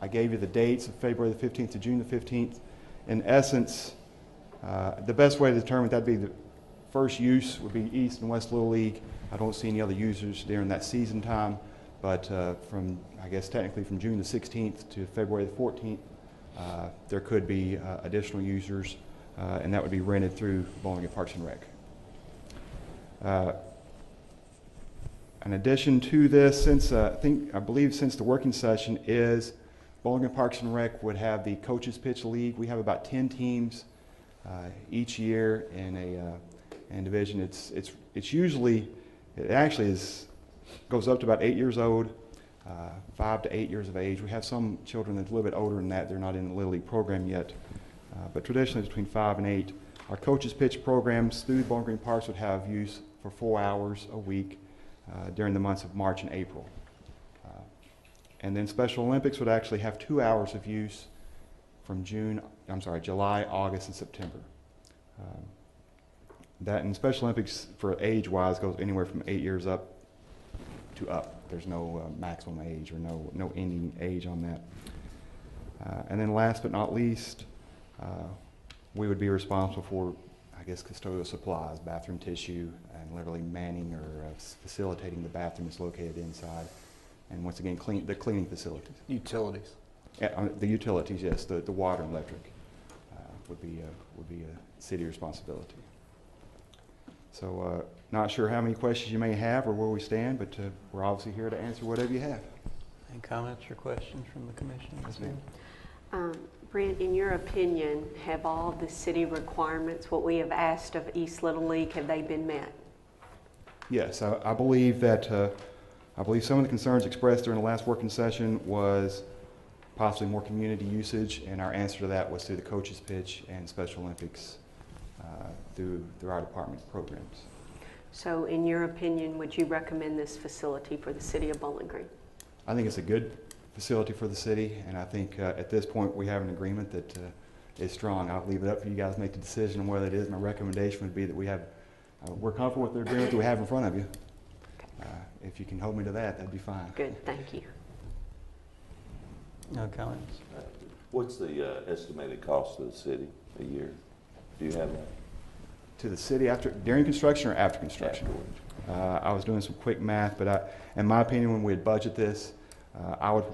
S12: I gave you the dates of February the 15th to June the 15th. In essence, the best way to determine that'd be the first use would be East and West Little League. I don't see any other users during that season time, but I guess technically from June the 16th to February the 14th, there could be additional users and that would be rented through Bowling Green Parks and Rec. In addition to this, since I believe since the working session is, Bowling Green Parks and Rec would have the Coaches Pitch League. We have about 10 teams each year in a division. It's usually, it actually goes up to about 8 years old, 5 to 8 years of age. We have some children that's a little bit older than that. They're not in the Little League program yet, but traditionally between 5 and 8. Our Coaches Pitch programs through Bowling Green Parks would have use for 4 hours a week during the months of March and April. And then Special Olympics would actually have 2 hours of use from July, August, and September. That in Special Olympics for age-wise goes anywhere from 8 years up to up. There's no maximum age or no ending age on that. And then last but not least, we would be responsible for, I guess, custodial supplies, bathroom tissue, and literally manning or facilitating the bathroom that's located inside. And once again, the cleaning facilities.
S2: Utilities.
S12: The utilities, yes, the water and electric would be a city responsibility. So not sure how many questions you may have or where we stand, but we're obviously here to answer whatever you have.
S1: Any comments or questions from the commission?
S12: Yes, ma'am.
S5: Brent, in your opinion, have all the city requirements, what we have asked of East Little League, have they been met?
S12: Yes, I believe that some of the concerns expressed during the last working session was possibly more community usage, and our answer to that was through the Coaches Pitch and Special Olympics through our department programs.
S5: So in your opinion, would you recommend this facility for the city of Bowling Green?
S12: I think it's a good facility for the city, and I think at this point we have an agreement that is strong. I'll leave it up for you guys to make the decision on whether it is. My recommendation would be that we're comfortable with the agreement that we have in front of you. If you can hold me to that, that'd be fine.
S5: Good, thank you.
S1: No comments?
S10: What's the estimated cost to the city a year? Do you have that?
S12: To the city during construction or after construction?
S10: Afterwards.
S12: I was doing some quick math, but in my opinion, when we'd budget this, I would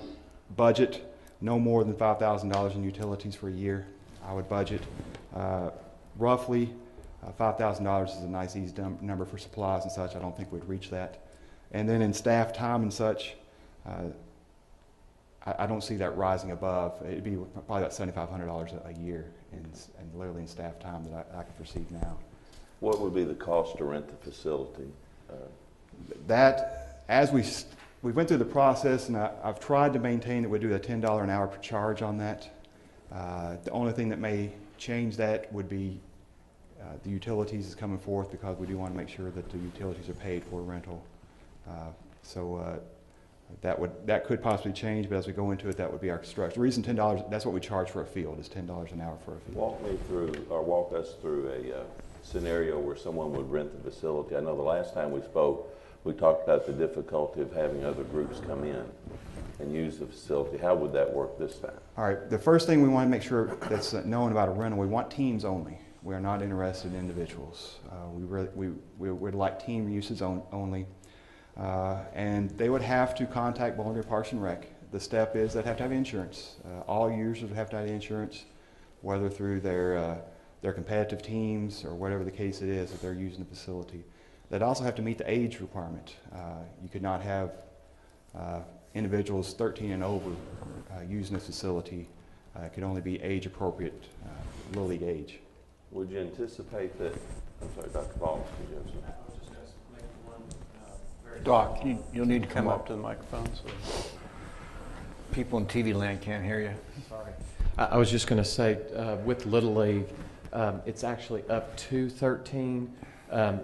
S12: budget no more than $5,000 in utilities for a year. I would budget roughly $5,000 is a nice easy number for supplies and such. I don't think we'd reach that. And then in staff time and such, I don't see that rising above. It'd be probably about $7,500 a year, and literally in staff time that I can perceive now.
S10: What would be the cost to rent the facility?
S12: That, as we went through the process, and I've tried to maintain that we do a $10 an hour per charge on that. The only thing that may change that would be the utilities is coming forth, because we do want to make sure that the utilities are paid for rental. That could possibly change, but as we go into it, that would be our structure. The reason $10, that's what we charge for a field, is $10 an hour for a field.
S10: Walk us through a scenario where someone would rent the facility. I know the last time we spoke, we talked about the difficulty of having other groups come in and use the facility. How would that work this time?
S12: All right, the first thing we want to make sure that's known about a rental, we want teams only. We are not interested in individuals. We would like team uses only. And they would have to contact Bowling Green Parks and Rec. The step is they'd have to have insurance. All users would have to have insurance, whether through their competitive teams or whatever the case it is that they're using the facility. They'd also have to meet the age requirement. You could not have individuals 13 and over using the facility. It could only be age appropriate, Little League age.
S10: Would you anticipate that, I'm sorry, Dr. Paul, did you have something?
S2: Doc, you'll need to
S1: Come up to the microphone. So.
S2: People in TV land can't hear you.
S13: Sorry. I was just going to say, with Little League, it's actually up to 13.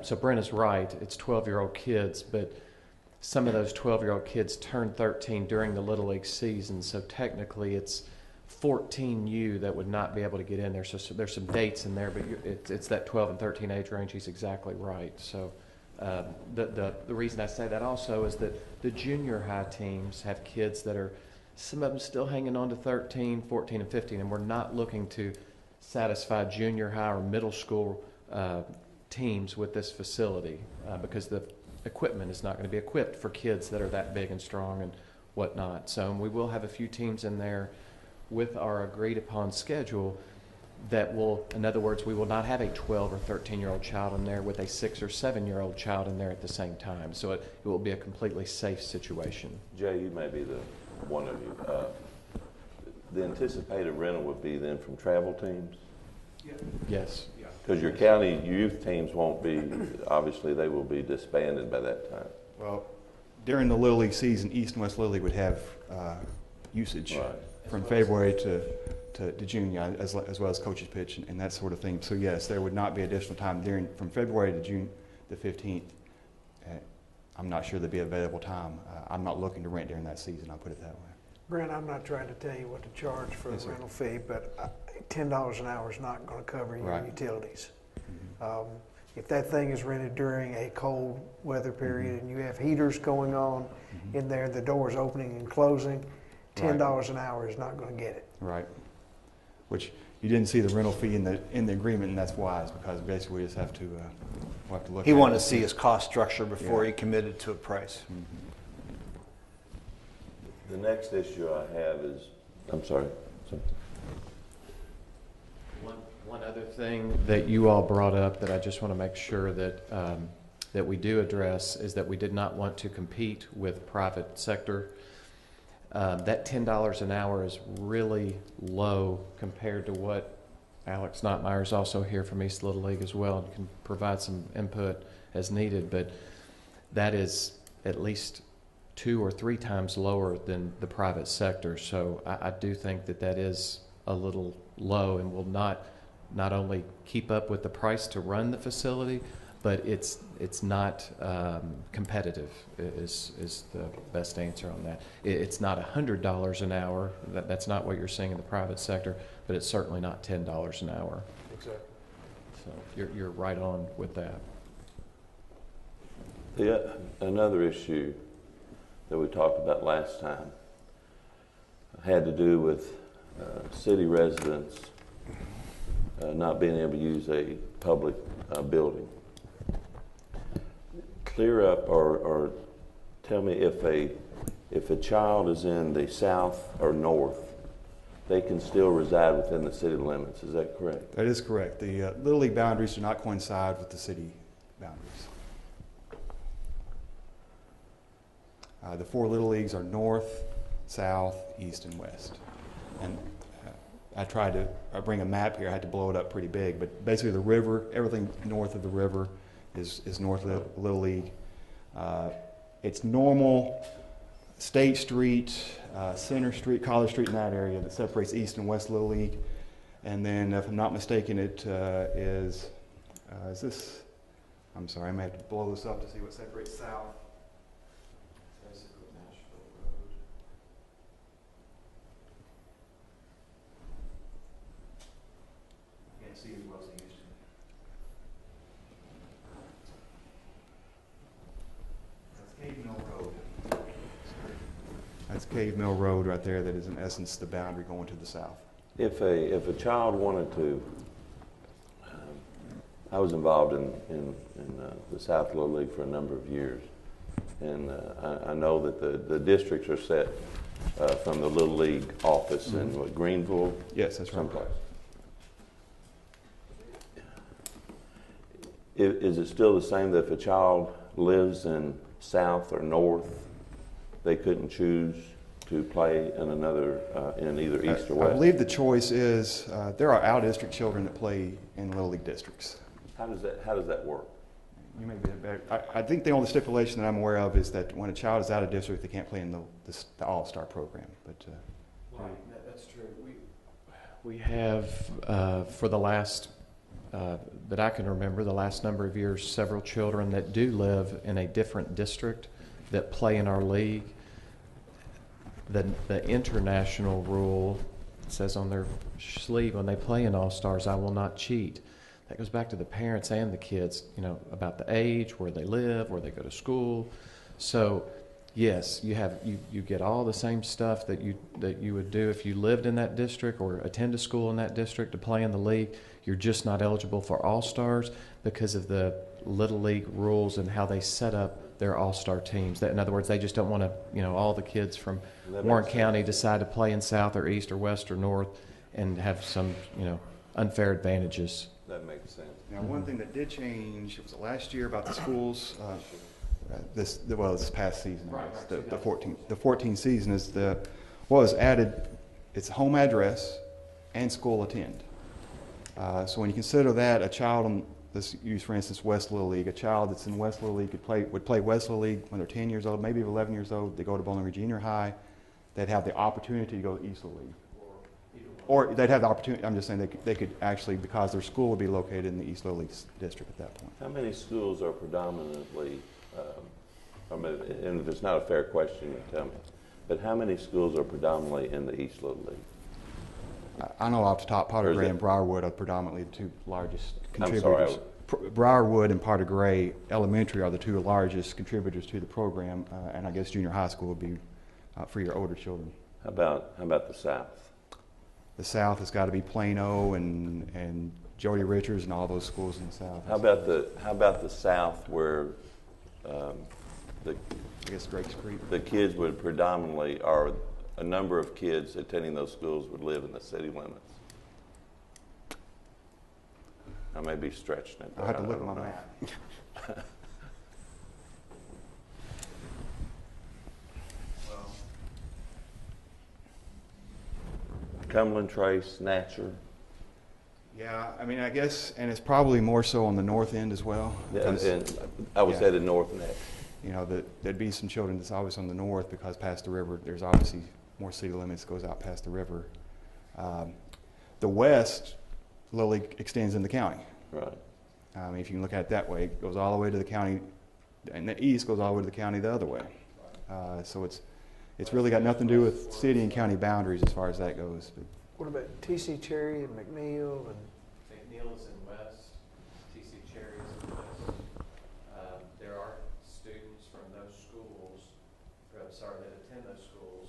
S13: So Brent is right. It's 12-year-old kids, but some of those 12-year-old kids turn 13 during the Little League season. So technically, it's 14U that would not be able to get in there. So there's some dates in there, but it's that 12 and 13 age range. He's exactly right. So the reason I say that also is that the junior high teams have kids that are, some of them still hanging on to 13, 14, and 15, and we're not looking to satisfy junior high or middle school teams with this facility because the equipment is not going to be equipped for kids that are that big and strong and whatnot. So we will have a few teams in there with our agreed upon schedule, that will, in other words, we will not have a 12 or 13-year-old child in there with a 6 or 7-year-old child in there at the same time. So it will be a completely safe situation.
S10: Jay, you may be the one of you. The anticipated rental would be then from travel teams?
S13: Yes.
S10: Because your county youth teams won't be, obviously they will be disbanded by that time.
S12: Well, during the Little League season, East and West Little League would have usage from February to June, as well as coaches pitch and that sort of thing. So yes, there would not be additional time from February to June the 15th. I'm not sure there'd be available time. I'm not looking to rent during that season, I'll put it that way.
S6: Brent, I'm not trying to tell you what to charge for the rental fee, but $10 an hour is not going to cover your utilities. Mm-hmm. If that thing is rented during a cold weather period and you have heaters going on in there, the doors opening and closing, $10 an hour is not going to get it.
S12: Right. Which you didn't see the rental fee in the agreement, and that's wise, because basically we just have to we'll have to look.
S2: He wanted to see his cost structure before he committed to a price.
S10: The next issue I have is, I'm sorry.
S13: One other thing that you all brought up that I just want to make sure that that we do address is that we did not want to compete with private sector. That $10 an hour is really low compared to what Alex Notmeyer is also here from East Little League as well and can provide some input as needed, but that is at least 2 or 3 times lower than the private sector. So I do think that that is a little low and will not only keep up with the price to run the facility, but it's not competitive is the best answer on that. It's not $100 an hour. That's not what you're seeing in the private sector, but it's certainly not $10 an hour.
S6: Exactly.
S13: So you're right on with that.
S10: Another issue that we talked about last time had to do with city residents not being able to use a public building. Clear up or tell me if a child is in the south or north, they can still reside within the city limits. Is that correct?
S12: That is correct. The Little League boundaries do not coincide with the city boundaries. The 4 Little Leagues are north, south, east, and west. And I tried to bring a map here. I had to blow it up pretty big, but basically the river, everything north of the river is north of the Little League. It's normal State Street, Center Street, College Street, in that area that separates East and West Little League. And then, if I'm not mistaken, it is this? I'm sorry, I may have to blow this up to see what separates south. Can't see as well as I used to. That's Cave Mill Road. That's Cave Mill Road right there. That is in essence the boundary going to the south.
S10: If a child wanted to, I was involved in the South Little League for a number of years, and I know that the districts are set from the Little League office in what, Greenville?
S12: Yes, that's right.
S10: Someplace. Is it still the same that if a child lives in south or north, they couldn't choose to play in another, in either east or west?
S12: I believe the choice is there are out-district children that play in Little League districts.
S10: How does that work?
S12: You may be better. I think the only stipulation that I'm aware of is that when a child is out of district, they can't play in the All-Star program. But
S13: right, that's true. We have for the last that I can remember, the last number of years, several children that do live in a different district that play in our league. The international rule says on their sleeve when they play in All-Stars, I will not cheat. That goes back to the parents and the kids, about the age, where they live, where they go to school. So, yes, you get all the same stuff that you would do if you lived in that district or attend a school in that district to play in the league. You're just not eligible for All-Stars because of the Little League rules and how they set up their All-Star teams. In other words, they just don't want to, all the kids from Warren County decide to play in South or East or West or North and have some, unfair advantages.
S10: That makes sense.
S12: Now, one thing that did change, it was last year about the schools, this past season, I guess, the 14 season is was added, it's home address and school attend. So when you consider that, a child on, let's use for instance West Little League, a child that's in West Little League would play West Little League when they're 10 years old, maybe 11 years old, they go to Bowling Green Junior High, they'd have the opportunity to go to East Little League. Or they'd have the opportunity, I'm just saying they could actually, because their school would be located in the East Little League district at that point.
S10: How many schools are predominantly, and if it's not a fair question, you tell me, but how many schools are predominantly in the East Little League?
S12: I know off the top, Potter Gray and Briarwood are predominantly the two largest contributors. Briarwood and Potter Gray Elementary are the two largest contributors to the program, and I guess junior high school would be for your older children.
S10: How about the South?
S12: The South has got to be Plano and Jody Richards and all those schools in the South.
S10: How about the South, where I
S12: guess Drake's Creek.
S10: The kids would predominantly, or a number of kids attending those schools would live in the city limits? I may be stretching it.
S12: I have to look at my map.
S10: Cumberland Trace, Natcher.
S12: Yeah, I mean, I guess, and it's probably more so on the north end as well.
S10: Yeah, and I was headed north next.
S12: You know, there'd be some children that's always on the north because past the river, there's obviously more city limits goes out past the river. The west, Little League extends in the county.
S10: Right.
S12: I mean, if you can look at it that way, it goes all the way to the county, and the east goes all the way to the county the other way. So it's really got nothing to do with city and county boundaries as far as that goes. But
S6: what about T.C. Cherry and McNeil? And
S13: McNeil is in west, T.C. Cherry is in west. There are students from those schools, that attend those schools,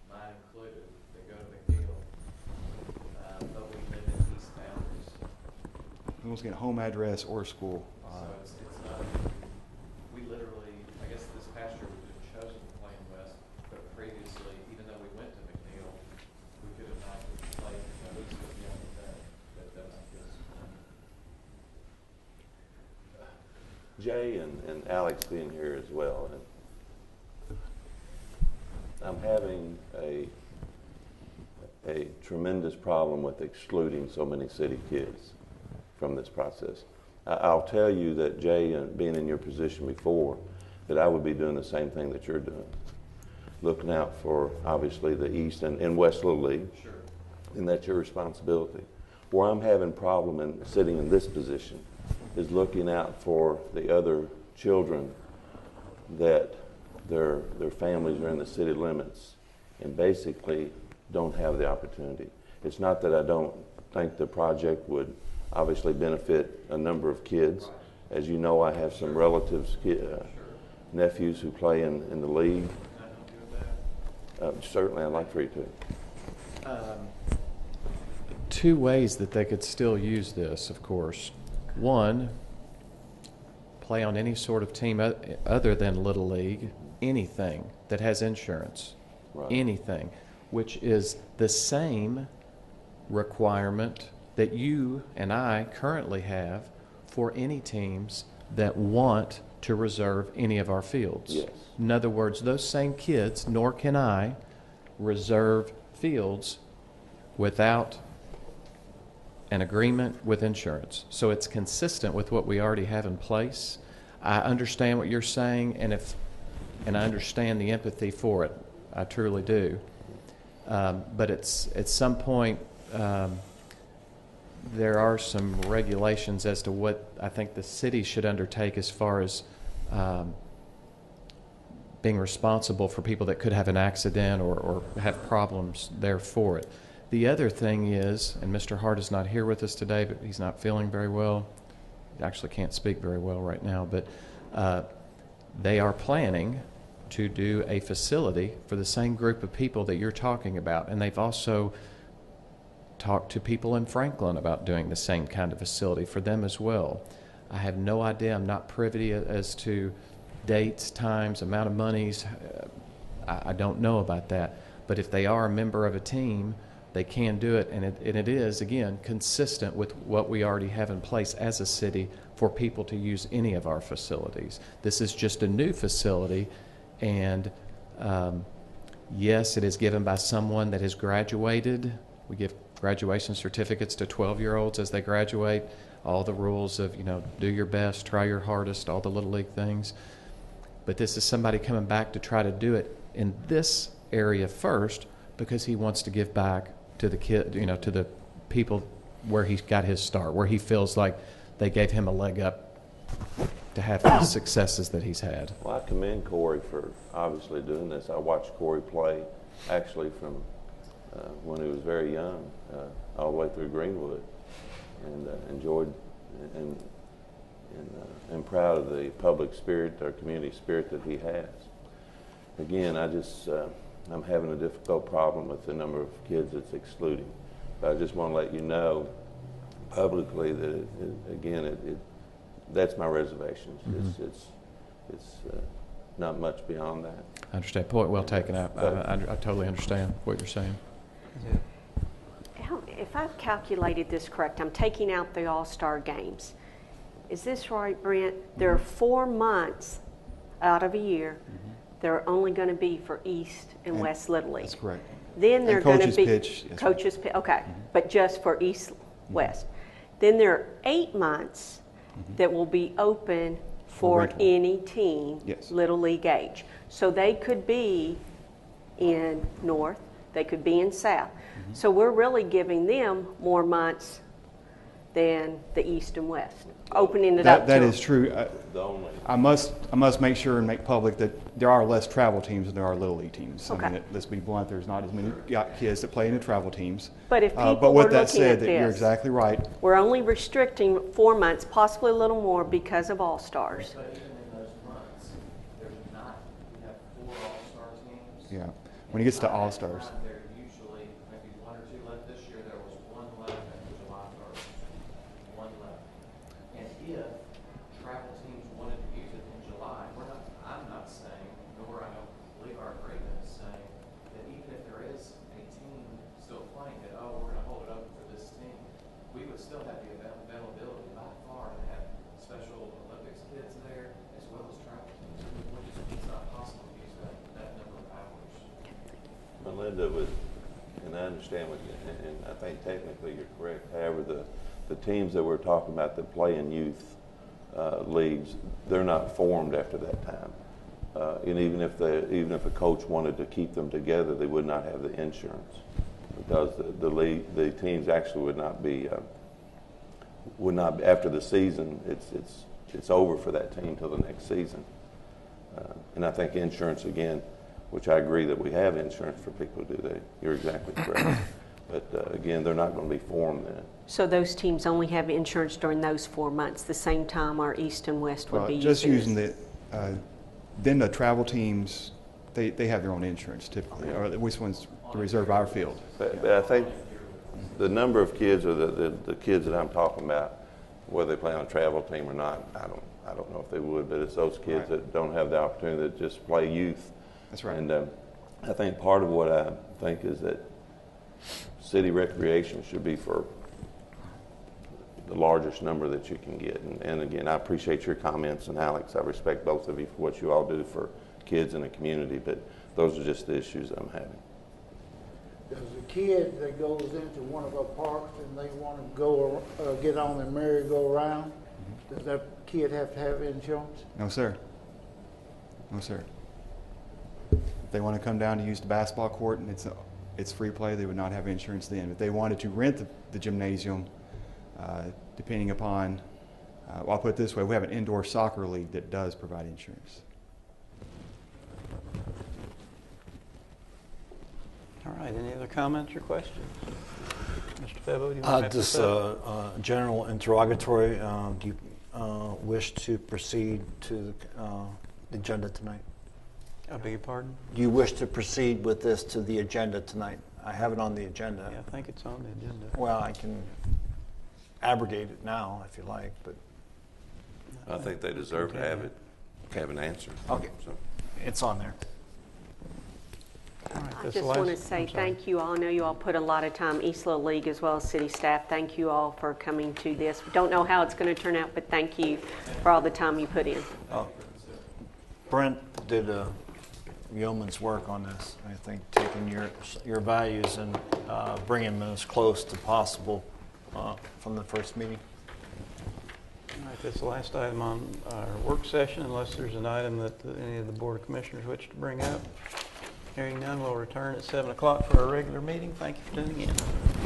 S13: mine included, that go to McNeil, but we live in east boundaries.
S12: we almost get a home address or school.
S13: So it's not, we literally, I guess this past year we've just chosen to play in West, but previously, even though we went to McNeil, we could have not played, at least with the other day, that might give us some.
S10: Jay and Alex being here as well. And I'm having a tremendous problem with excluding so many city kids from this process. I'll tell you that, Jay, being in your position before, that I would be doing the same thing that you're doing. Looking out for, obviously, the East and West Little League.
S13: Sure.
S10: And that's your responsibility. Where I'm having problem in sitting in this position is looking out for the other children that their families are in the city limits and basically don't have the opportunity. It's not that I don't think the project would obviously benefit a number of kids. As you know, I have some relatives, nephews who play in the league. Certainly, I'd like for you to.
S13: Two ways that they could still use this, of course. One, play on any sort of team other than Little League, anything that has insurance,
S10: Right.
S13: anything, which is the same requirement that you and I currently have for any teams that want to reserve any of our fields.
S10: Yes.
S13: In other words, those same kids, nor can I, reserve fields without an agreement with insurance. So it's consistent with what we already have in place. I understand what you're saying, and I understand the empathy for it. I truly do. But it's at some point there are some regulations as to what I think the city should undertake as far as being responsible for people that could have an accident or have problems there for it. The other thing is, and Mr. Hart is not here with us today, but he's not feeling very well. He actually can't speak very well right now, but they are planning to do a facility for the same group of people that you're talking about. And they've also talked to people in Franklin about doing the same kind of facility for them as well. I have no idea. I'm not privy as to dates, times, amount of monies. I don't know about that. But if they are a member of a team They can do it, and it is, again, consistent with what we already have in place as a city for people to use any of our facilities. This is just a new facility, and yes, it is given by someone that has graduated. We give graduation certificates to 12-year-olds as they graduate, all the rules of, do your best, try your hardest, all the Little League things. But this is somebody coming back to try to do it in this area first because he wants to give back to the kid, to the people where he got his start, where he feels like they gave him a leg up to have the successes that he's had.
S10: Well, I commend Corey for obviously doing this. I watched Corey play actually from when he was very young, all the way through Greenwood, and enjoyed and proud of the public spirit or community spirit that he has. Again, I'm having a difficult problem with the number of kids it's excluding. But I just want to let you know publicly that that's my reservations.
S13: Mm-hmm.
S10: It's not much beyond that.
S13: I understand. Point well taken. I totally understand what you're saying.
S5: If I've calculated this correct, I'm taking out the All-Star games. Is this right, Brent? There are 4 months out of a year they're only going to be for East and West Little League.
S12: That's correct.
S5: Then they're going to be
S12: pitch,
S5: coaches pitch. Okay, but just for East West. Then there are 8 months that will be open for any team, Little League age. So they could be in North, they could be in South. So we're really giving them more months than the East and West, opening it up.
S12: That is true. I must make sure and make public that there are less travel teams than there are Little League teams.
S5: Okay.
S12: I mean, let's be blunt. There's not as many kids that play in the travel teams.
S5: But if people
S12: but
S5: were
S12: with that
S5: looking
S12: said,
S5: at
S12: that
S5: this,
S12: you're exactly right.
S5: we're only restricting 4 months, possibly a little more because of All-Stars.
S13: But even in those months, there's not. We have 4 All-Star teams.
S12: Yeah. When it gets to All-Stars.
S13: There are usually maybe 1 or 2 left. This year there was 1 left after July 1st. 1 left. And if travel teams wanted to use it in July, I'm not saying, nor I don't believe our agreement is saying, that even if there is a team still playing that, we're going to hold it open for this team, we would still have the availability by far to have Special Olympics kids there as well as travel teams. It's not possible to use that number of hours.
S10: Melinda and I understand and I think technically you're correct. However, the teams that we're talking about that play in youth leagues, they're not formed after that time. And even if a coach wanted to keep them together, they would not have the insurance because the teams actually would not be after the season. It's over for that team till the next season. And I think insurance again, which I agree that we have insurance for people who do that. You're exactly correct. But again, they're not going to be formed then.
S5: So those teams only have insurance during those 4 months, the same time our East and West would be
S12: just
S5: using
S12: using then the travel teams, they have their own insurance typically, or which ones to reserve our field.
S10: But I think the number of kids or the kids that I'm talking about, whether they play on a travel team or not, I don't know if they would, but it's those kids that don't have the opportunity to just play youth.
S12: That's right.
S10: And I think part of what I think is that city recreation should be for the largest number that you can get. And again, I appreciate your comments, and Alex, I respect both of you for what you all do for kids in the community, but those are just the issues I'm having.
S4: Does a kid that goes into one of our parks and they want to go get on the merry-go-round, does that kid have to have insurance?
S12: No, sir. No, sir. If they want to come down to use the basketball court and it's free play, they would not have insurance then. If they wanted to rent the gymnasium, depending upon, well, I'll put it this way, we have an indoor soccer league that does provide insurance.
S1: All right, any other comments or questions? Mr. Febo, do you want to
S2: Just a general interrogatory. Do you wish to proceed to the agenda tonight?
S1: I beg your pardon?
S2: Do you wish to proceed with this to the agenda tonight? I have it on the agenda.
S1: Yeah, I think it's on the agenda.
S2: Well, I can abrogate it now if you like, but
S10: I think they deserve to have an answer.
S2: okay,
S10: So.
S2: it's on there.
S1: All right,
S5: I
S1: that's
S5: just
S1: the last-
S5: want to say
S1: I'm sorry.
S5: thank you all. I know you all put a lot of time, East Little League as well as city staff. Thank you all for coming to this. Don't know how it's going to turn out, but thank you for all the time you put in.
S2: Brent did yeoman's work on this. I think taking your values and bringing them as close to possible from the first meeting.
S1: All right, that's the last item on our work session, unless there's an item that any of the Board of Commissioners wish to bring up. Hearing none, we'll return at 7 o'clock for our regular meeting. Thank you for tuning in.